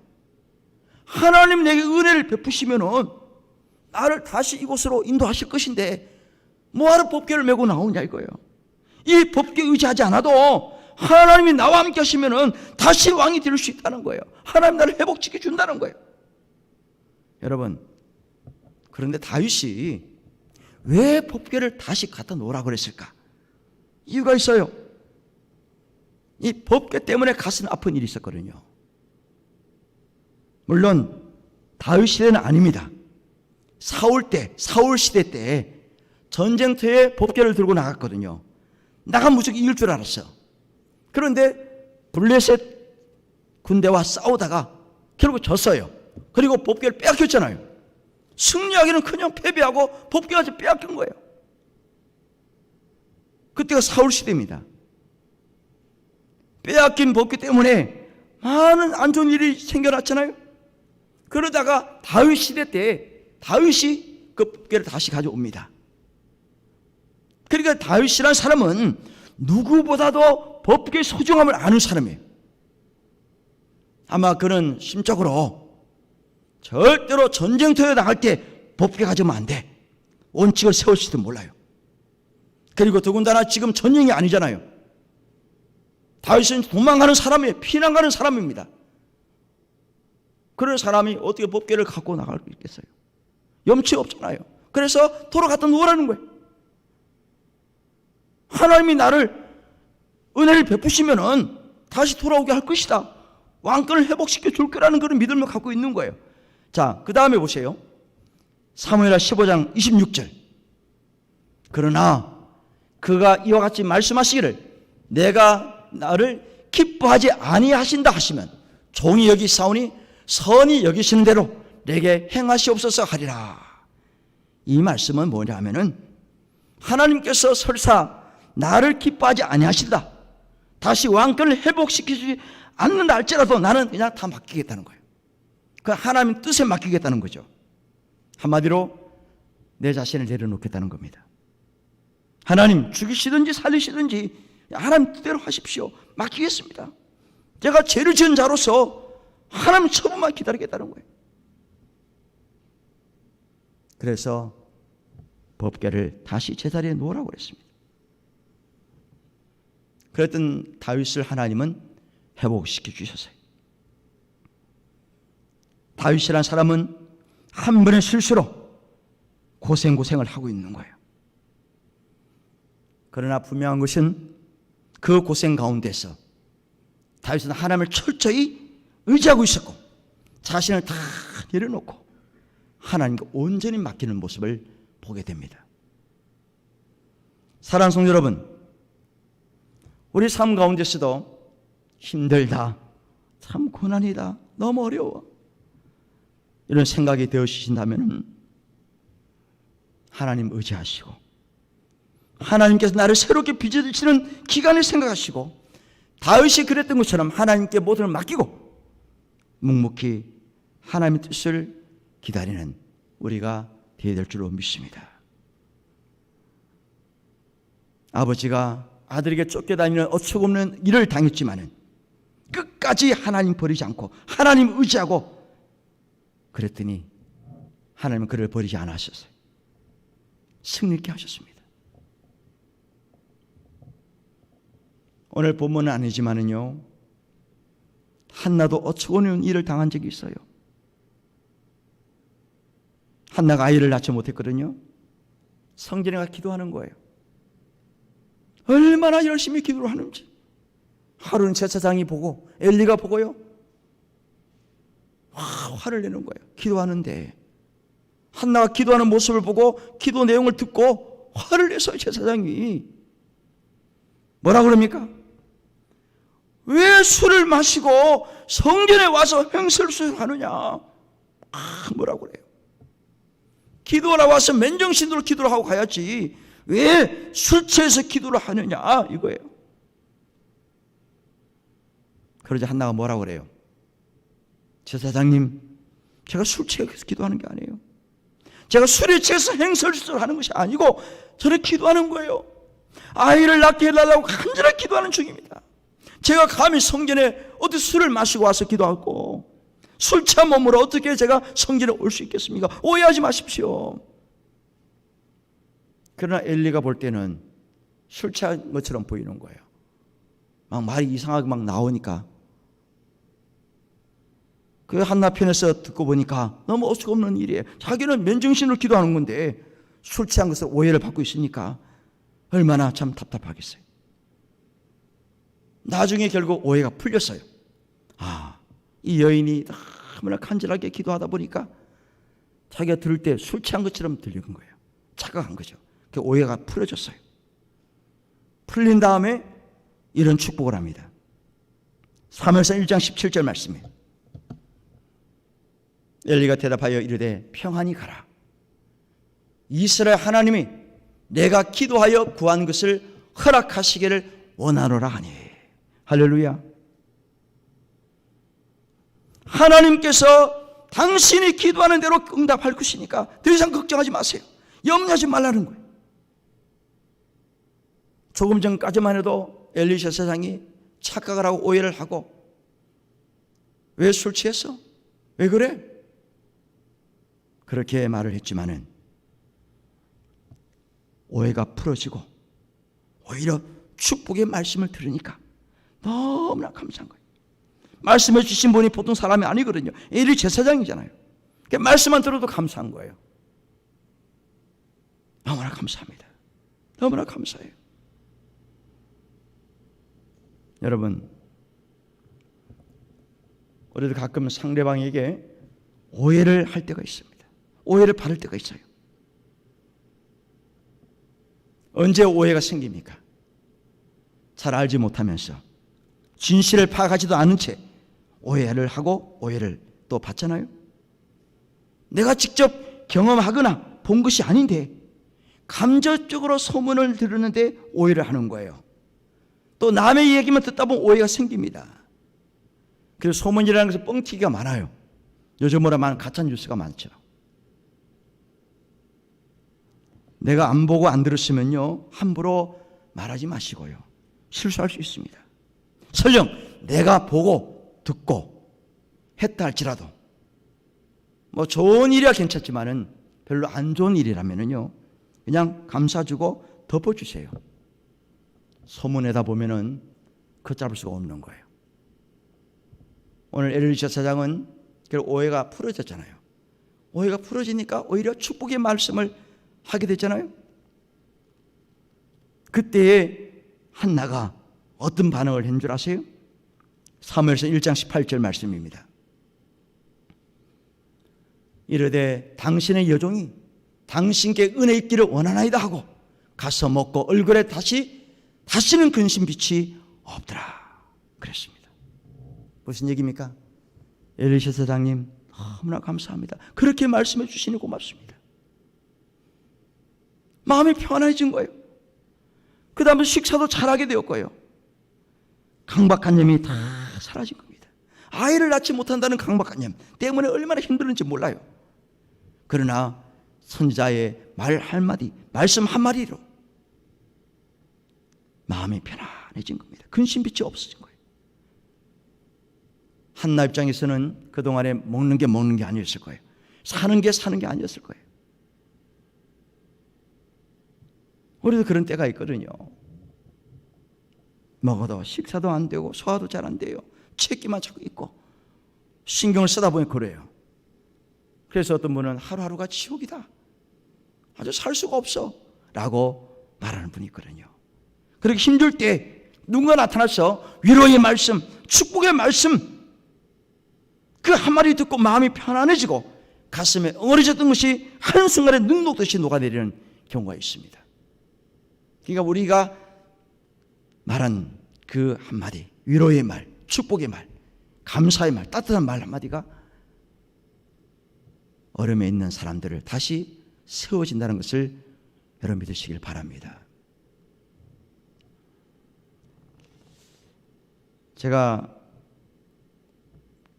하나님 내게 은혜를 베푸시면은 나를 다시 이곳으로 인도하실 것인데 뭐하러 법궤를 메고 나오냐 이거예요. 이 법궤 의지하지 않아도 하나님이 나와 함께 하시면은 다시 왕이 될 수 있다는 거예요. 하나님 나를 회복시켜 준다는 거예요. 여러분, 그런데 다윗이 왜 법궤를 다시 갖다 놓으라고 그랬을까? 이유가 있어요. 이 법궤 때문에 가슴 아픈 일이 있었거든요. 물론 다윗 시대는 아닙니다. 사울 시대 때 전쟁터에 법궤를 들고 나갔거든요. 나가 무조건 이길 줄 알았어. 그런데 블레셋 군대와 싸우다가 결국 졌어요. 그리고 법궤를 빼앗겼잖아요. 승리하기는 그냥 패배하고 법궤까지 빼앗긴 거예요. 그때가 사울 시대입니다. 빼앗긴 법궤 때문에 많은 안 좋은 일이 생겨났잖아요. 그러다가 다윗 시대 때 다윗이 그 법궤를 다시 가져옵니다. 그러니까 다윗이라는 사람은 누구보다도 법궤의 소중함을 아는 사람이에요. 아마 그는 심적으로 절대로 전쟁터에 나갈 때 법궤 가져오면 안 돼. 원칙을 세울지도 몰라요. 그리고 더군다나 지금 전쟁이 아니잖아요. 다윗은 도망가는 사람이에요. 피난 가는 사람입니다. 그런 사람이 어떻게 법궤를 갖고 나갈 수 있겠어요? 염치 없잖아요. 그래서 돌아갔다 놓으라는 거예요. 하나님이 나를 은혜를 베푸시면은 다시 돌아오게 할 것이다. 왕권을 회복시켜 줄 거라는 그런 믿음을 갖고 있는 거예요. 자, 그 다음에 보세요. 사무엘하 15장 26절. 그러나 그가 이와 같이 말씀하시기를 내가 나를 기뻐하지 아니하신다 하시면 종이 여기 싸우니 선이 여기시는 대로 내게 행하시옵소서 하리라. 이 말씀은 뭐냐면은 하나님께서 설사 나를 기뻐하지 아니하신다, 다시 왕권을 회복시키지 않는다 할지라도 나는 그냥 다 맡기겠다는 거예요. 그 하나님 뜻에 맡기겠다는 거죠. 한마디로 내 자신을 내려놓겠다는 겁니다. 하나님 죽이시든지 살리시든지 하나님 뜻대로 하십시오. 맡기겠습니다. 제가 죄를 지은 자로서 하나님 처분만 기다리겠다는 거예요. 그래서 법궤를 다시 제자리에 놓으라고 그랬습니다. 그랬던 다윗을 하나님은 회복시켜 주셨어요. 다윗이라는 사람은 한 번의 실수로 고생을 하고 있는 거예요. 그러나 분명한 것은 그 고생 가운데서 다윗은 하나님을 철저히 의지하고 있었고 자신을 다 내려놓고 하나님께 온전히 맡기는 모습을 보게 됩니다. 사랑하는 성도 여러분, 우리 삶 가운데서도 힘들다, 참 고난이다, 너무 어려워, 이런 생각이 되어지신다면 하나님 의지하시고 하나님께서 나를 새롭게 빚어주시는 기간을 생각하시고 다윗이 그랬던 것처럼 하나님께 모든 걸 맡기고 묵묵히 하나님의 뜻을 기다리는 우리가 되어야 될 줄로 믿습니다. 아버지가 아들에게 쫓겨다니는 어처구니없는 일을 당했지만은 끝까지 하나님 버리지 않고 하나님 의지하고 그랬더니 하나님은 그를 버리지 않으셨어요. 승리케 하셨습니다. 오늘 본문은 아니지만은요, 한나도 어처구니없는 일을 당한 적이 있어요. 한나가 아이를 낳지 못했거든요. 성전에 가 기도하는 거예요. 얼마나 열심히 기도를 하는지 하루는 제사장이 보고 엘리가 보고요, 화를 내는 거예요. 기도하는데 한나가 기도하는 모습을 보고 기도 내용을 듣고 화를 내서 제사장이 뭐라 그럽니까? 왜 술을 마시고 성전에 와서 횡설수설 하느냐, 뭐라고 그래요. 기도하러 와서 맨정신으로 기도를 하고 가야지 왜 술 취해서 기도를 하느냐, 이거예요. 그러자 한나가 뭐라고 그래요? 제사장님, 제가 술 취해서 기도하는 게 아니에요. 제가 술에 취해서 행설수설 하는 것이 아니고 저는 기도하는 거예요. 아이를 낳게 해달라고 간절하게 기도하는 중입니다. 제가 감히 성전에 어디 술을 마시고 와서 기도하고 술 취한 몸으로 어떻게 제가 성전에 올 수 있겠습니까? 오해하지 마십시오. 그러나 엘리가 볼 때는 술 취한 것처럼 보이는 거예요. 막 말이 이상하게 막 나오니까 그 한나 편에서 듣고 보니까 너무 어처구 없는 일이에요. 자기는 맨정신으로 기도하는 건데 술 취한 것을 오해를 받고 있으니까 얼마나 참 답답하겠어요. 나중에 결국 오해가 풀렸어요. 이 여인이 너무나 간절하게 기도하다 보니까 자기가 들을 때 술 취한 것처럼 들리는 거예요. 착각한 거죠. 그 오해가 풀어졌어요. 풀린 다음에 이런 축복을 합니다. 사무엘상 1장 17절 말씀이에요. 엘리가 대답하여 이르되 평안히 가라. 이스라엘 하나님이 내가 기도하여 구한 것을 허락하시기를 원하노라 하니. 할렐루야. 하나님께서 당신이 기도하는 대로 응답할 것이니까 더 이상 걱정하지 마세요. 염려하지 말라는 거예요. 조금 전까지만 해도 엘리샤 세상이 착각을 하고 오해를 하고, 왜 술 취했어? 왜 그래? 그렇게 말을 했지만은 오해가 풀어지고 오히려 축복의 말씀을 들으니까 너무나 감사한 거예요. 말씀해 주신 분이 보통 사람이 아니거든요. 엘리 제사장이잖아요. 말씀만 들어도 감사한 거예요. 너무나 감사합니다. 너무나 감사해요. 여러분, 우리도 가끔 상대방에게 오해를 할 때가 있습니다. 오해를 받을 때가 있어요. 언제 오해가 생깁니까? 잘 알지 못하면서 진실을 파악하지도 않은 채 오해를 하고 오해를 또 받잖아요. 내가 직접 경험하거나 본 것이 아닌데 감정적으로 소문을 들었는데 오해를 하는 거예요. 또 남의 얘기만 듣다 보면 오해가 생깁니다. 그래서 소문이라는 것은 뻥튀기가 많아요. 요즘으로 말하면 가짜뉴스가 많죠. 내가 안 보고 안 들었으면요, 함부로 말하지 마시고요. 실수할 수 있습니다. 설령 내가 보고 듣고 했다 할지라도 뭐 좋은 일이야 괜찮지만은 별로 안 좋은 일이라면은요, 그냥 감싸주고 덮어주세요. 소문에다 보면은 걷잡을 수가 없는 거예요. 오늘 엘리샤 사장은 오해가 풀어졌잖아요. 오해가 풀어지니까 오히려 축복의 말씀을 하게 됐잖아요. 그때에 한나가 어떤 반응을 한 줄 아세요? 사무엘상 1장 18절 말씀입니다. 이르되 당신의 여종이 당신께 은혜 있기를 원하나이다 하고 가서 먹고 얼굴에 다시는 근심빛이 없더라 그랬습니다. 무슨 얘기입니까? 엘리샤 사장님 너무나 감사합니다. 그렇게 말씀해 주시니 고맙습니다. 마음이 편안해진 거예요. 그 다음에 식사도 잘하게 되었고요. 강박관념이 다 사라진 겁니다. 아이를 낳지 못한다는 강박관념 때문에 얼마나 힘들었는지 몰라요. 그러나 선지자의 말 한마디, 말씀 한마디로 마음이 편안해진 겁니다. 근심빛이 없어진 거예요. 한나 입장에서는 그동안에 먹는 게 아니었을 거예요. 사는 게 아니었을 거예요. 우리도 그런 때가 있거든요. 먹어도 식사도 안 되고 소화도 잘 안 돼요. 채기만 자꾸 있고 신경을 쓰다 보니 그래요. 그래서 어떤 분은 하루하루가 지옥이다, 아주 살 수가 없어 라고 말하는 분이 있거든요. 그렇게 힘들 때 누군가 나타나서 위로의 말씀, 축복의 말씀, 그 한마디 듣고 마음이 편안해지고 가슴에 엉어리졌던 것이 한순간에 눈 녹듯이 녹아내리는 경우가 있습니다. 그러니까 우리가 말한 그 한마디, 위로의 말, 축복의 말, 감사의 말, 따뜻한 말 한마디가 어려움에 있는 사람들을 다시 세워진다는 것을 여러분 믿으시길 바랍니다. 제가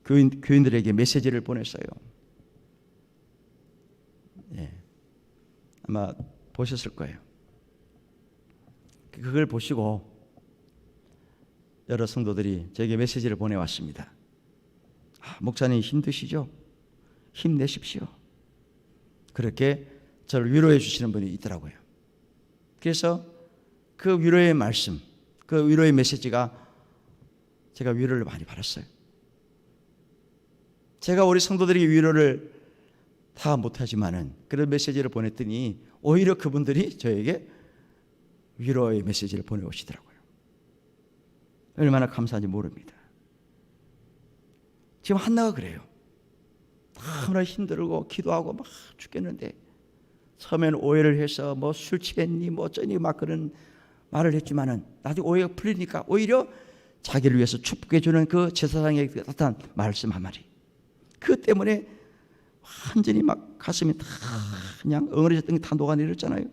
교인들에게 메시지를 보냈어요. 예, 아마 보셨을 거예요. 그걸 보시고 여러 성도들이 저에게 메시지를 보내왔습니다. 목사님 힘드시죠? 힘내십시오. 그렇게 저를 위로해 주시는 분이 있더라고요. 그래서 그 위로의 말씀, 그 위로의 메시지가 제가 위로를 많이 받았어요. 제가 우리 성도들에게 위로를 다 못하지만은 그런 메시지를 보냈더니 오히려 그분들이 저에게 위로의 메시지를 보내오시더라고요. 얼마나 감사한지 모릅니다. 지금 한나가 그래요. 너무나 힘들고 기도하고 막 죽겠는데 처음엔 오해를 해서 뭐 술 취했니 뭐 어쩌니 막 그런 말을 했지만은 나중에 오해가 풀리니까 오히려 자기를 위해서 축복해 주는 그 제사장에게 나타난 말씀 한마디, 그 때문에 완전히 막 가슴이 다 그냥 엉어리졌던 게 다 녹아내렸잖아요.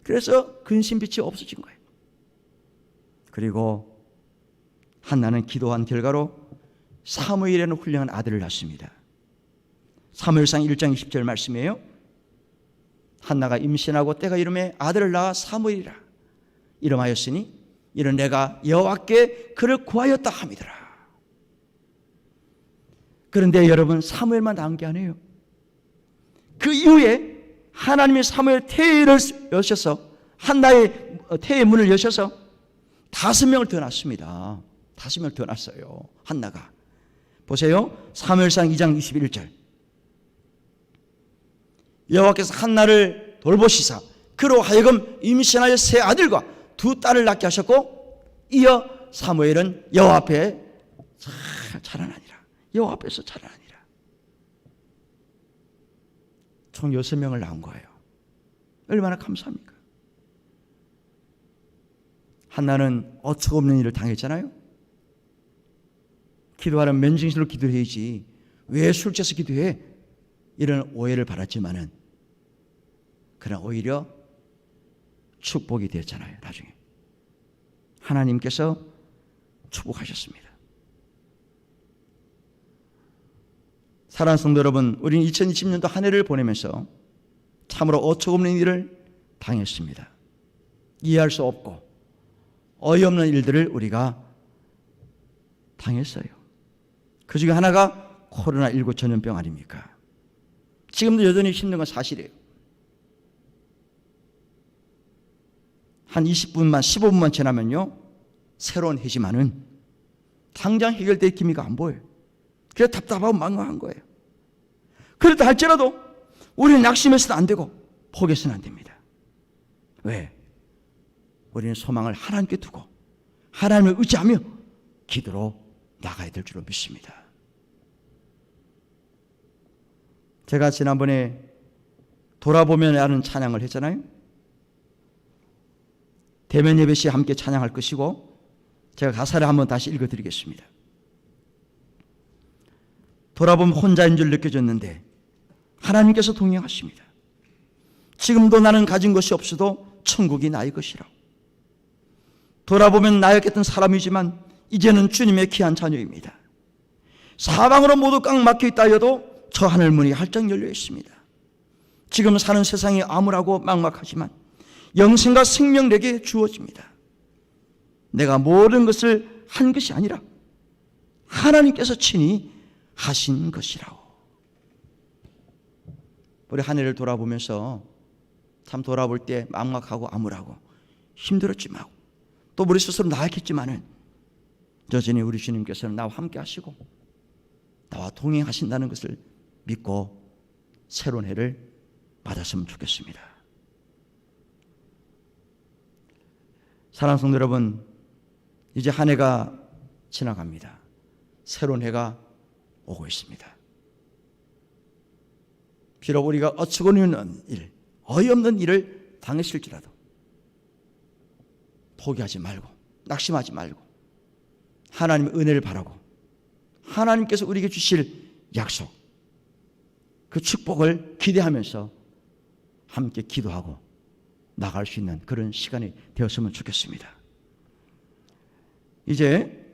그래서 근심빛이 없어진 거예요. 그리고 한나는 기도한 결과로 사무엘이라는 훌륭한 아들을 낳습니다. 사무엘상 1장 20절 말씀이에요. 한나가 임신하고 때가 이름에 아들을 낳아 사무엘이라 이름하였으니 이는 내가 여호와께 그를 구하였다 함이더라. 그런데 여러분, 사무엘만 낳은 게 아니에요. 그 이후에 하나님이 사무엘 태를 여셔서, 한나의 태의 문을 여셔서 5명을 더 낳습니다. 5명을 더 낳았어요, 한나가. 보세요, 사무엘상 2장 21절. 여호와께서 한나를 돌보시사 그로 하여금 임신하여 세 아들과 2 딸을 낳게 하셨고, 이어 사무엘은 여호와 앞에 잘 자라나니라. 여호와 앞에서 자라나니라. 총 6명을 낳은 거예요. 얼마나 감사합니까? 한나는 어처구 없는 일을 당했잖아요. 기도하는 맨정신으로 기도해야지 왜 술 취해서 기도해? 이런 오해를 받았지만은 그러나 오히려 축복이 되었잖아요. 나중에 하나님께서 축복하셨습니다. 사랑하는 성도 여러분, 우리는 2020년도 한 해를 보내면서 참으로 어처구없는 일을 당했습니다. 이해할 수 없고 어이없는 일들을 우리가 당했어요. 그 중에 하나가 코로나19 전염병 아닙니까? 지금도 여전히 힘든 건 사실이에요. 한 20분만 15분만 지나면요 새로운 해지만은 당장 해결될 기미가 안 보여요. 그래서 답답하고 망망한 거예요. 그렇다 할지라도 우리는 낙심해서는 안 되고 포기해서는 안 됩니다. 왜? 우리는 소망을 하나님께 두고 하나님을 의지하며 기도로 나가야 될 줄로 믿습니다. 제가 지난번에 돌아보면 하는 찬양을 했잖아요. 대면 예배 시에 함께 찬양할 것이고, 제가 가사를 한번 다시 읽어드리겠습니다. 돌아보면 혼자인 줄 느껴졌는데 하나님께서 동행하십니다. 지금도 나는 가진 것이 없어도 천국이 나의 것이라. 돌아보면 나였겠던 사람이지만 이제는 주님의 귀한 자녀입니다. 사방으로 모두 꽉 막혀 있다 해도 저 하늘 문이 활짝 열려 있습니다. 지금 사는 세상이 암울하고 막막하지만 영생과 생명력이 주어집니다. 내가 모든 것을 한 것이 아니라 하나님께서 친히 하신 것이라고. 우리 한 해를 돌아보면서 참 돌아볼 때 막막하고 암울하고 힘들었지만 또 우리 스스로 나약했지만은 여전히 우리 주님께서는 나와 함께 하시고 나와 동행하신다는 것을 믿고 새로운 해를 맞았으면 좋겠습니다. 사랑하는 성도 여러분, 이제 한 해가 지나갑니다. 새로운 해가 오고 있습니다. 비록 우리가 어처구니없는 일, 어이없는 일을 당했을지라도 포기하지 말고 낙심하지 말고 하나님의 은혜를 바라고 하나님께서 우리에게 주실 약속, 그 축복을 기대하면서 함께 기도하고 나갈 수 있는 그런 시간이 되었으면 좋겠습니다. 이제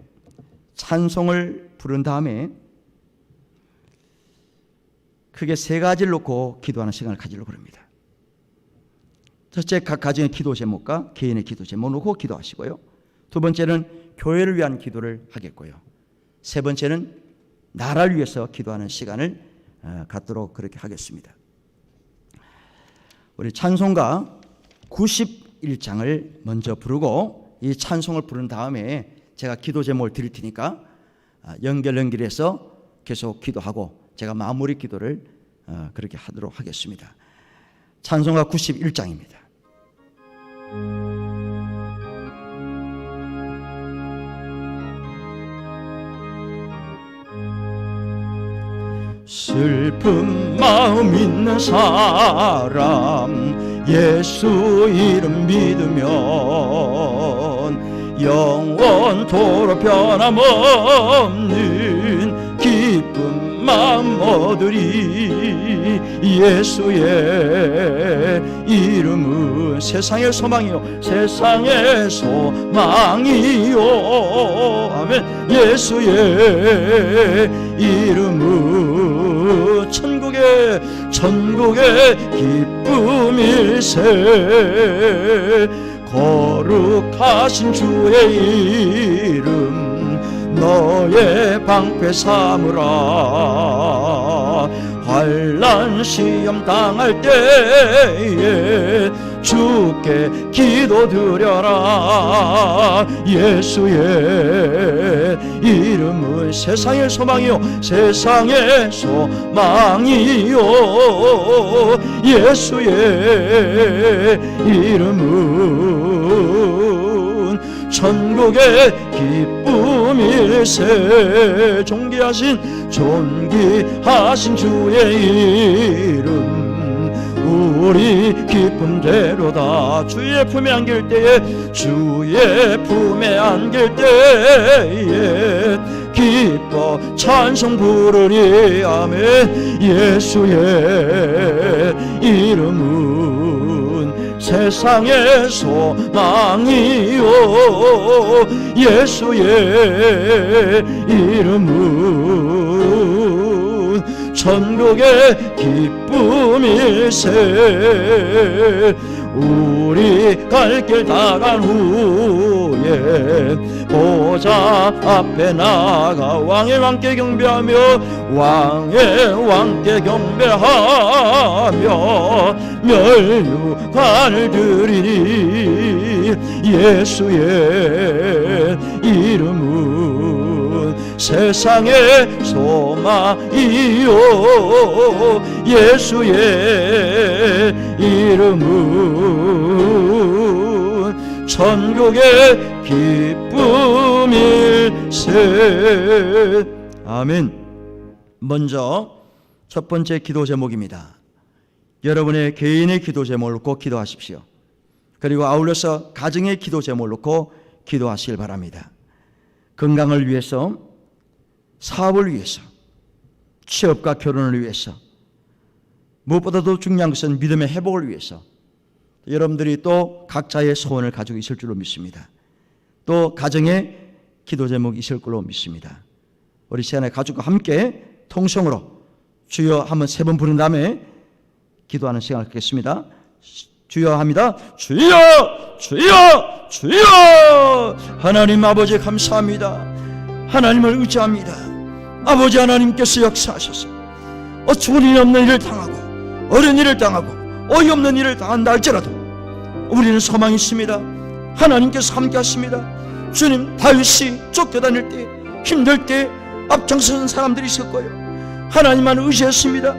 찬송을 부른 다음에 크게 3가지를 놓고 기도하는 시간을 가지려고 합니다. 첫째, 각 가정의 기도 제목과 개인의 기도 제목 놓고 기도하시고요. 2번째는 교회를 위한 기도를 하겠고요. 3번째는 나라를 위해서 기도하는 시간을 갖도록 그렇게 하겠습니다. 우리 찬송가 91장을 먼저 부르고 이 찬송을 부른 다음에 제가 기도 제목을 드릴 테니까 연결해서 계속 기도하고 제가 마무리 기도를 그렇게 하도록 하겠습니다. 찬송가 91장입니다. 슬픈 마음 있는 사람 예수 이름 믿으면 영원토록 변함없는 기쁜 마음 얻으리. 예수의 이름은 세상의 소망이요 세상의 소망이요. 아멘. 예수의 이름은 천국의 기쁨일세. 거룩하신 주의 이름 너의 방패 삼으라. 환난 시험 당할 때에 주께 기도드려라. 예수의 이름은 세상의 소망이요 세상의 소망이요. 예수의 이름은 천국의 기쁨일세. 존귀하신 주의 이름 우리 기쁨대로다. 주의 품에 안길 때에 기뻐 찬송 부르리. 아멘. 예수의 이름은 세상의 소망이요. 예수의 이름은 천국의 기쁨일세. 우리 갈 길 다 간 후에 보좌 앞에 나가 왕의 왕께 경배하며 멸류관을 드리니. 예수의 이름은 세상의 소망이요. 예수의 이름은 천국의 기쁨일세. 아멘. 먼저 첫 번째 기도 제목입니다. 여러분의 개인의 기도 제목을 놓고 기도하십시오. 그리고 아울러서 가정의 기도 제목을 놓고 기도하시길 바랍니다. 건강을 위해서, 사업을 위해서, 취업과 결혼을 위해서, 무엇보다도 중요한 것은 믿음의 회복을 위해서 여러분들이 또 각자의 소원을 가지고 있을 줄로 믿습니다. 또 가정의 기도 제목이 있을 걸로 믿습니다. 우리 시간에 가족과 함께 통성으로 주여 한번 3번 부른 다음에 기도하는 시간을 갖겠습니다. 주여 합니다. 주여, 주여, 주여. 하나님 아버지 감사합니다. 하나님을 의지합니다. 아버지 하나님께서 역사하셔서 죽을 일 없는 일을 당하고 어려운 일을 당하고 어이없는 일을 당한다 할지라도 우리는 소망이 있습니다. 하나님께서 함께 하십니다. 주님, 다윗이 쫓겨다닐 때 힘들 때 앞장서는 사람들이 있을 거예요. 하나님만 의지했습니다.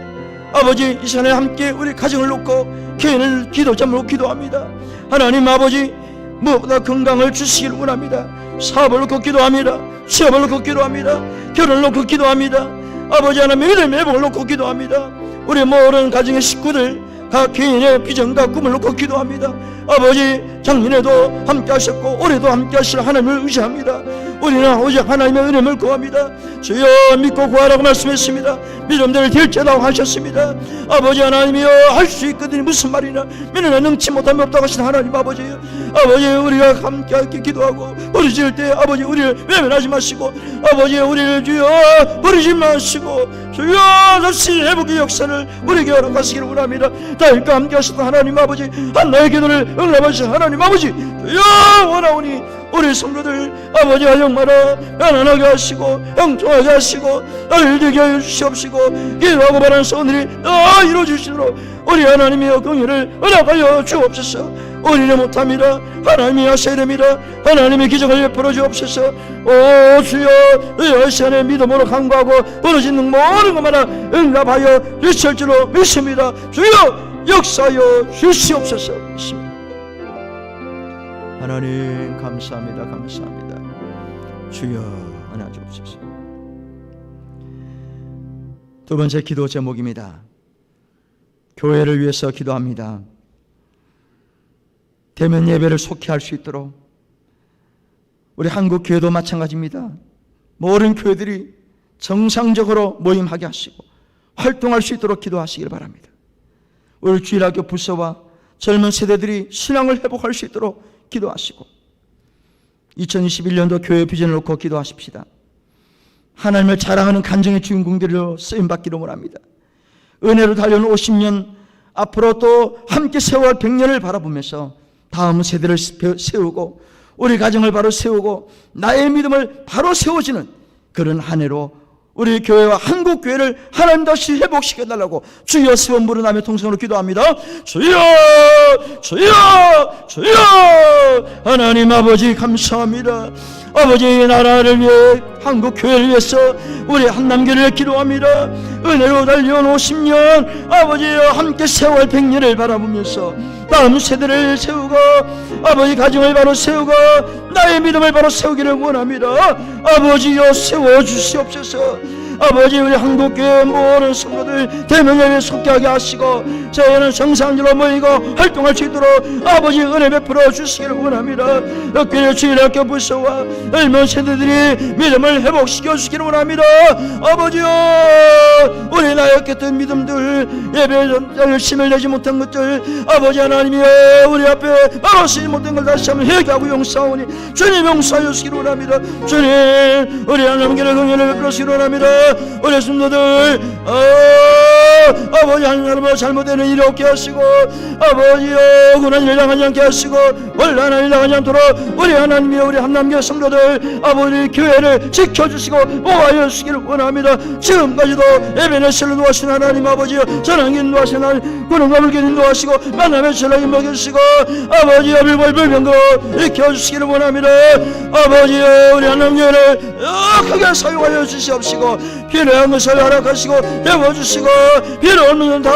아버지, 이 시간에 함께 우리 가정을 놓고 개인을 기도 제목으로 기도합니다. 하나님 아버지, 무엇보다 건강을 주시길 원합니다. 사업을 놓고 기도합니다. 취업을 놓고 기도합니다. 결혼을 놓고 기도합니다. 아버지 하나님, 믿음의 회복을 놓고 기도합니다. 우리 모든 가정의 식구들 각 개인의 비전과 꿈을 놓고 기도합니다. 아버지, 작년에도 함께 하셨고 올해도 함께 하실 하나님을 의지합니다. 우리는 오직 하나님의 은혜를 구합니다. 주여, 믿고 구하라고 말씀했습니다. 믿음대로 될지라고 하셨습니다. 아버지 하나님이여, 할 수 있거든요. 무슨 말이냐, 믿음에 능치 못함이 없다고 하신 하나님 아버지요. 아버지, 우리가 함께 기도하고 부르실 때 아버지 우리를 외면하지 마시고, 아버지 우리를 주여 버리지 마시고, 주여 다시 회복의 역사를 우리에게 허락하시기를 원합니다. 다윗과 함께 하셨던 하나님 아버지, 한나의 기도를 응답하신 하나님 아버지, 주여 원하오니 우리 성도들 아버지 하영마라 편안하게 하시고 형통하게 하시고 나를 되게 하여 주시옵시고, 기도하고 바라는 소원들이 다 이루어지시도록 우리 하나님의 긍휼을 허락하여 주옵소서. 우리는 못합니다. 하나님이 하셔야 됩니다. 하나님의 기적을 베풀어 주옵소서. 오 주여, 이 시간에 믿음으로 간구하고 벌어지는 모든 것마다 응답하여 주실 줄로 믿습니다. 주여 역사하여 주시옵소서. 하나님 감사합니다. 감사합니다. 주여 은혜 주옵소서. 두 번째 기도 제목입니다. 교회를 위해서 기도합니다. 대면 예배를 속히 할 수 있도록, 우리 한국 교회도 마찬가지입니다. 모든 교회들이 정상적으로 모임하게 하시고 활동할 수 있도록 기도하시길 바랍니다. 우리 주일학교 부서와 젊은 세대들이 신앙을 회복할 수 있도록 기도하시고, 2021년도 교회 비전을 놓고 기도하십시다. 하나님을 자랑하는 간증의 주인공들로 쓰임받기를 원합니다. 은혜로 달려온 50년, 앞으로 또 함께 세워갈 100년을 바라보면서 다음 세대를 세우고 우리 가정을 바로 세우고 나의 믿음을 바로 세워지는 그런 한 해로 우리 교회와 한국 교회를 하나님 다시 회복시켜달라고 주여 세 번 부르나며 통성으로 기도합니다. 주여, 주여, 주여. 하나님 아버지 감사합니다. 아버지의 나라를 위해, 한국 교회를 위해서 우리 한남교회를 기도합니다. 은혜로 달려온 50년, 아버지와 함께 세월 100년을 바라보면서 다음 세대를 세우고 아버지 가정을 바로 세우고 나의 믿음을 바로 세우기를 원합니다. 아버지여 세워주시옵소서. 아버지, 우리 한국교회 모든 성도들 대면예배에 속하게 하시고 저희는 정상적으로 모이고 활동할 수 있도록 아버지 은혜 베풀어 주시기를 원합니다. 교회 주일학교 부서와 젊은 세대들이 믿음을 회복시켜 주시기를 원합니다. 아버지여, 우리 나였겠던 믿음들, 예배에 열심을 내지 못한 것들, 아버지 하나님이여, 우리 앞에 바로 쓰지 못한 걸 다시 한번 회개하고 용서하오니 주님 용서하여 주시기를 원합니다. 주님, 우리 하나님께를 긍휼을 베풀어 주시기를 원합니다. 우리 성도들 아버지 하나님으로 잘못되는 일이 없게 하시고 아버지여 고난 일 당하지 않게 하시고 원란한 일 당하지 않도록 우리 하나님이여 우리 한남교회 성도들 아버지 교회를 지켜주시고 보호하여 주시기를 원합니다. 지금까지도 예배내시를 도와주신 하나님 아버지여 전환기 인도하신 하나님 구원과 불길 인도하시고 만남의 전환기 먹여주시고 아버지여 불병거 익혀주시기를 원합니다. 아버지여 우리 한남교회를 크게 사용하여 주시옵시고 필요한 것을 허락하시고 배워주시고 필요한 것은 다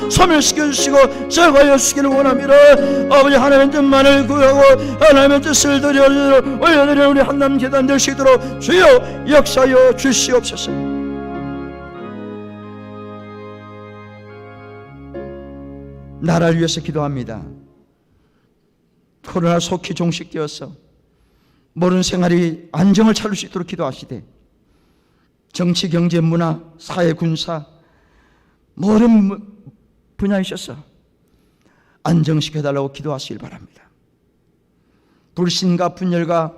소멸시켜주시고 제거하여 주시기를 원합니다. 아버지 하나님의 뜻만을 구하고 하나님의 뜻을 올려드리는 우리 한남 계단 될 수 있도록 주여 역사하여 주시옵소서. 나라를 위해서 기도합니다. 코로나 속히 종식되어서 모든 생활이 안정을 찾을 수 있도록 기도하시되 정치, 경제, 문화, 사회, 군사 모든 분야에 있어서 안정시켜달라고 기도하시길 바랍니다. 불신과 분열과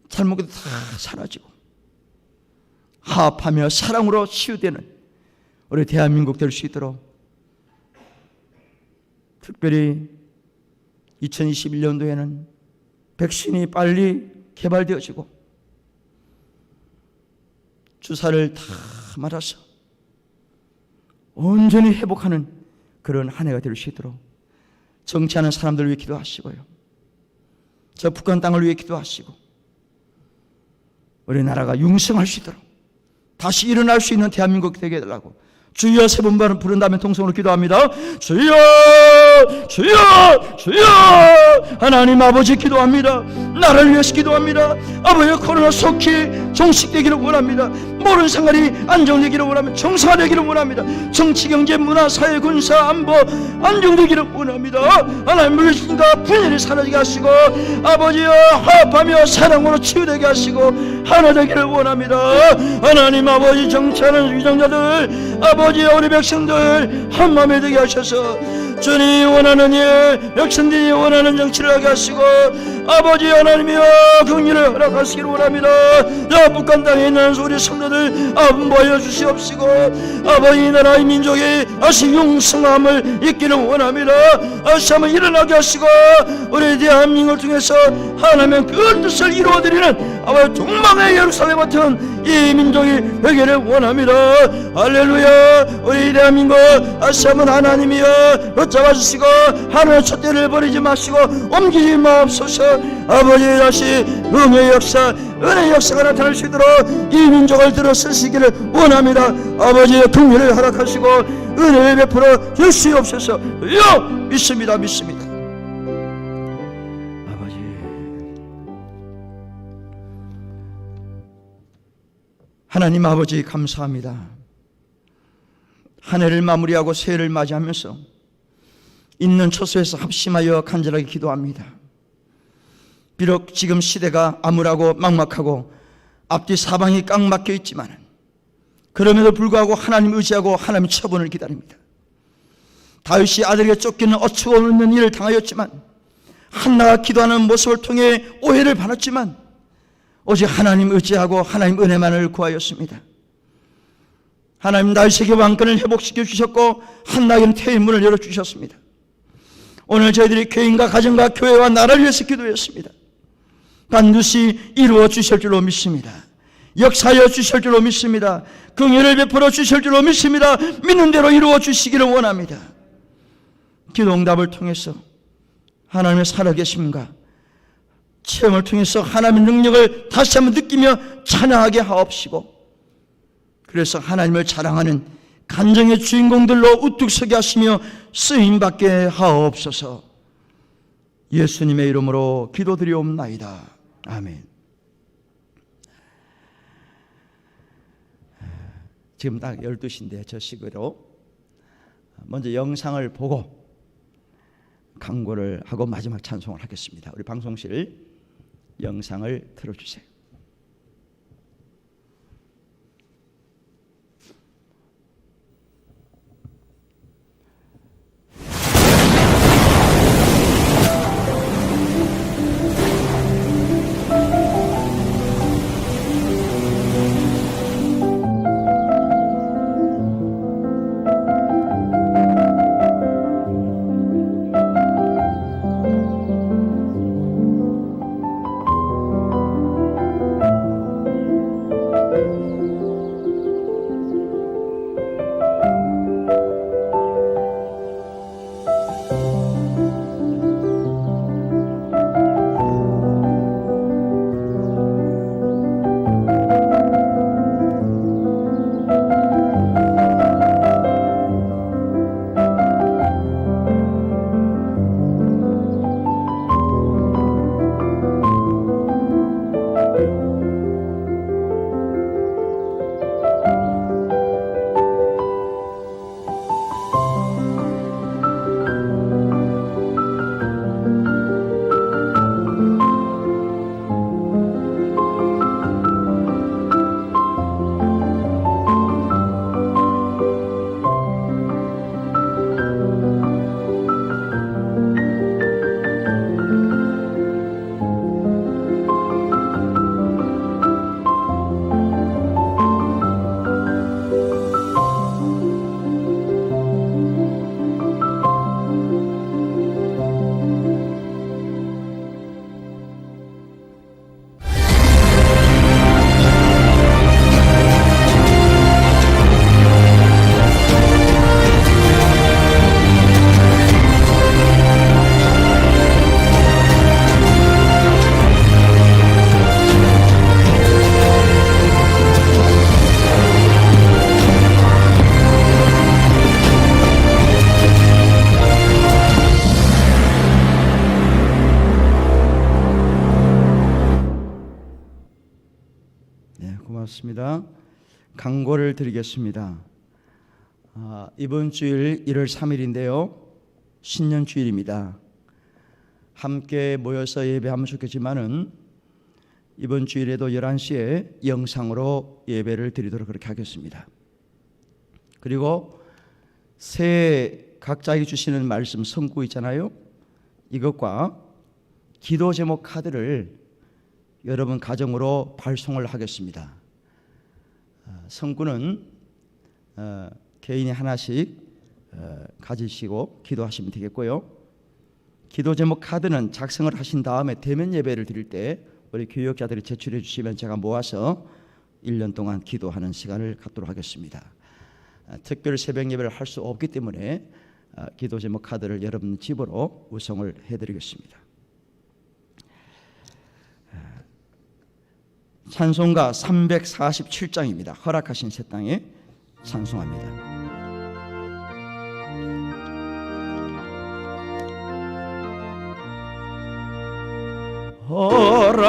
잘못도 다 사라지고 화합하며 사랑으로 치유되는 우리 대한민국 될 수 있도록 특별히 2021년도에는 백신이 빨리 개발되어지고 주사를 다 맞아서 온전히 회복하는 그런 한 해가 될 수 있도록 정치하는 사람들을 위해 기도하시고요, 저 북한 땅을 위해 기도하시고 우리나라가 융성할 수 있도록 다시 일어날 수 있는 대한민국 되게 해달라고 주여 세 번 부른 다음에 통성으로 기도합니다. 주여, 주여, 주여. 하나님 아버지 기도합니다. 나를 위해서 기도합니다. 아버지 코로나 속히 종식되기를 원합니다. 모든 생활이 안정되기를 원합니다. 정상화되기를 원합니다. 정치, 경제, 문화, 사회, 군사, 안보 안정되기를 원합니다. 하나님 물리신과 분열이 사라지게 하시고 아버지여 화합하며 사랑으로 치유되게 하시고 하나 되기를 원합니다. 하나님 아버지 정치하는 위정자들 아버지여 우리 백성들 한마음에 되게 하셔서 주님 원하는 일, 백성들이 원하는 정치를 하게 하시고 아버지 하나님이여 긍휼을 허락하시기를 원합니다. 저 북한 땅에 있는 우리 성도들 안보하여 주시옵시고 아버지 나라의 민족이 다시 융성함을 있기를 원합니다. 다시 한번 일어나게 하시고 우리 대한민국을 통해서 하나님의 그 뜻을 이루어드리는 아버지 종망의 예루살렘 같은 이 민족이 되기를 원합니다. 할렐루야. 우리 대한민국 다시 한번 하나님이여 붙잡아주시고 하나님의 촛대를 버리지 마시고 옮기지 마옵소서. 아버지 다시 은혜의 역사, 은혜의 역사가 나타날 수 있도록 이 민족을 들어 쓰시기를 원합니다. 아버지의 긍휼을 허락하시고 은혜를 베풀어 주시옵소서. 믿습니다. 믿습니다. 하나님 아버지 감사합니다. 한 해를 마무리하고 새해를 맞이하면서 있는 처소에서 합심하여 간절하게 기도합니다. 비록 지금 시대가 암울하고 막막하고 앞뒤 사방이 꽉 막혀 있지만 그럼에도 불구하고 하나님 의지하고 하나님 처분을 기다립니다. 다윗이 아들에게 쫓기는 어처구 없는 일을 당하였지만 한나가 기도하는 모습을 통해 오해를 받았지만 오직 하나님 의지하고 하나님 은혜만을 구하였습니다. 하나님 다윗에게 왕권을 회복시켜 주셨고 한나에게는 태의 문을 열어주셨습니다. 오늘 저희들이 개인과 가정과 교회와 나라를 위해서 기도했습니다. 반드시 이루어 주실 줄로 믿습니다. 역사하여 주실 줄로 믿습니다. 긍휼을 베풀어 주실 줄로 믿습니다. 믿는 대로 이루어 주시기를 원합니다. 기도응답을 통해서 하나님의 살아계심과 체험을 통해서 하나님의 능력을 다시 한번 느끼며 찬양하게 하옵시고, 그래서 하나님을 자랑하는 간증의 주인공들로 우뚝 서게 하시며 쓰임받게 하옵소서. 예수님의 이름으로 기도드리옵나이다. 아멘. 지금 딱 12시인데 저 시기로 먼저 영상을 보고 강구를 하고 마지막 찬송을 하겠습니다. 우리 방송실 영상을 틀어주세요. 고맙습니다. 강고를 드리겠습니다. 이번 주일 1월 3일인데요. 신년주일입니다. 함께 모여서 예배하면 좋겠지만은 이번 주일에도 11시에 영상으로 예배를 드리도록 그렇게 하겠습니다. 그리고 새해 각자에게 주시는 말씀 성구 있잖아요. 이것과 기도 제목 카드를 여러분 가정으로 발송을 하겠습니다. 성구는 개인이 하나씩 가지시고 기도하시면 되겠고요. 기도 제목 카드는 작성을 하신 다음에 대면 예배를 드릴 때 우리 교역자들이 제출해 주시면 제가 모아서 1년 동안 기도하는 시간을 갖도록 하겠습니다. 특별 새벽 예배를 할 수 없기 때문에 기도 제목 카드를 여러분 집으로 우송을 해드리겠습니다. 찬송가 347장입니다. 허락하신 새 땅에 찬송합니다.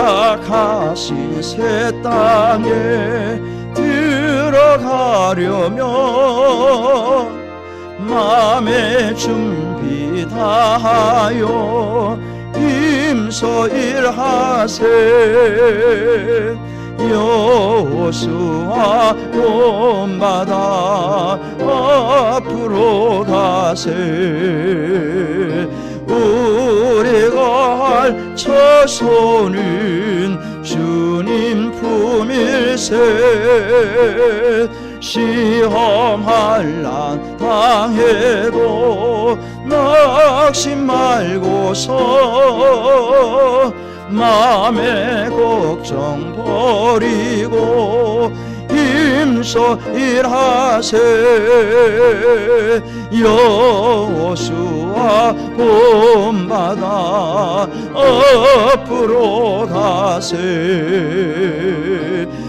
허락하신 새 땅에 들어가려면 마음의 준비 다하여 힘써 일하세. 여호수아 본받아 앞으로 가세. 우리가 할 처소는 주님 품일세. 시험 한란 당해도 낙심 말고서 마음의 걱정 버리고 힘써 일하세. 여호수아 본받아 앞으로 가세.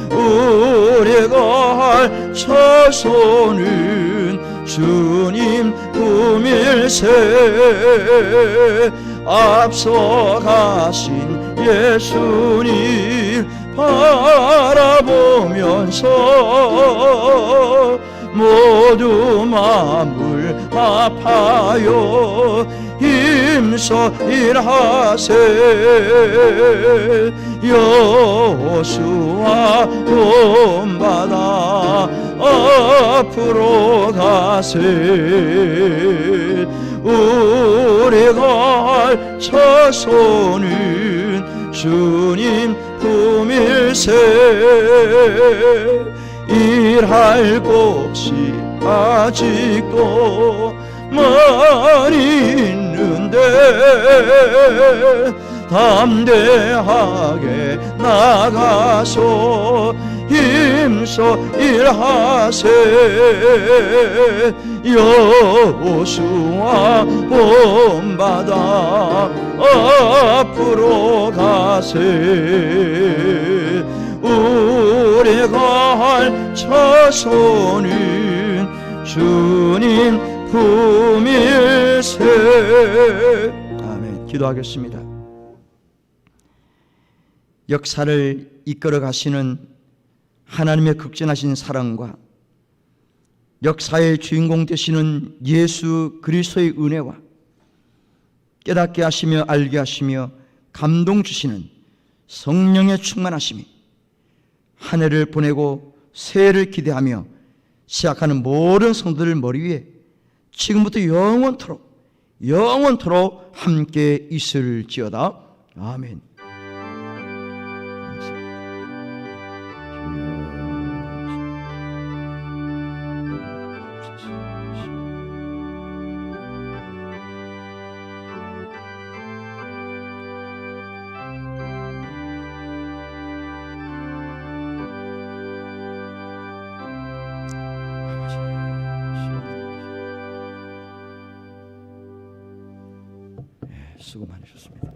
우리가 할 처소는 주님 품일세. 앞서 가신 예수님 바라보면서 모두 마음을 아파요 힘써 일하세. 여호수아 본받아 앞으로 가세. 우리가 할 처소는 주님 품일세. 일할 곳이 아직도 많이 있는데 담대하게 나가서 힘써 일하세. 여호수아 본받아 앞으로 가세. 우리가 할 처소는 주님 품일세. 아멘. 기도하겠습니다. 역사를 이끌어 가시는 하나님의 극진하신 사랑과 역사의 주인공 되시는 예수 그리스도의 은혜와 깨닫게 하시며 알게 하시며 감동 주시는 성령의 충만하심이 한 해를 보내고 새해를 기대하며 시작하는 모든 성도들 머리 위에 지금부터 영원토록 함께 있을지어다. 아멘. 수고 많으셨습니다.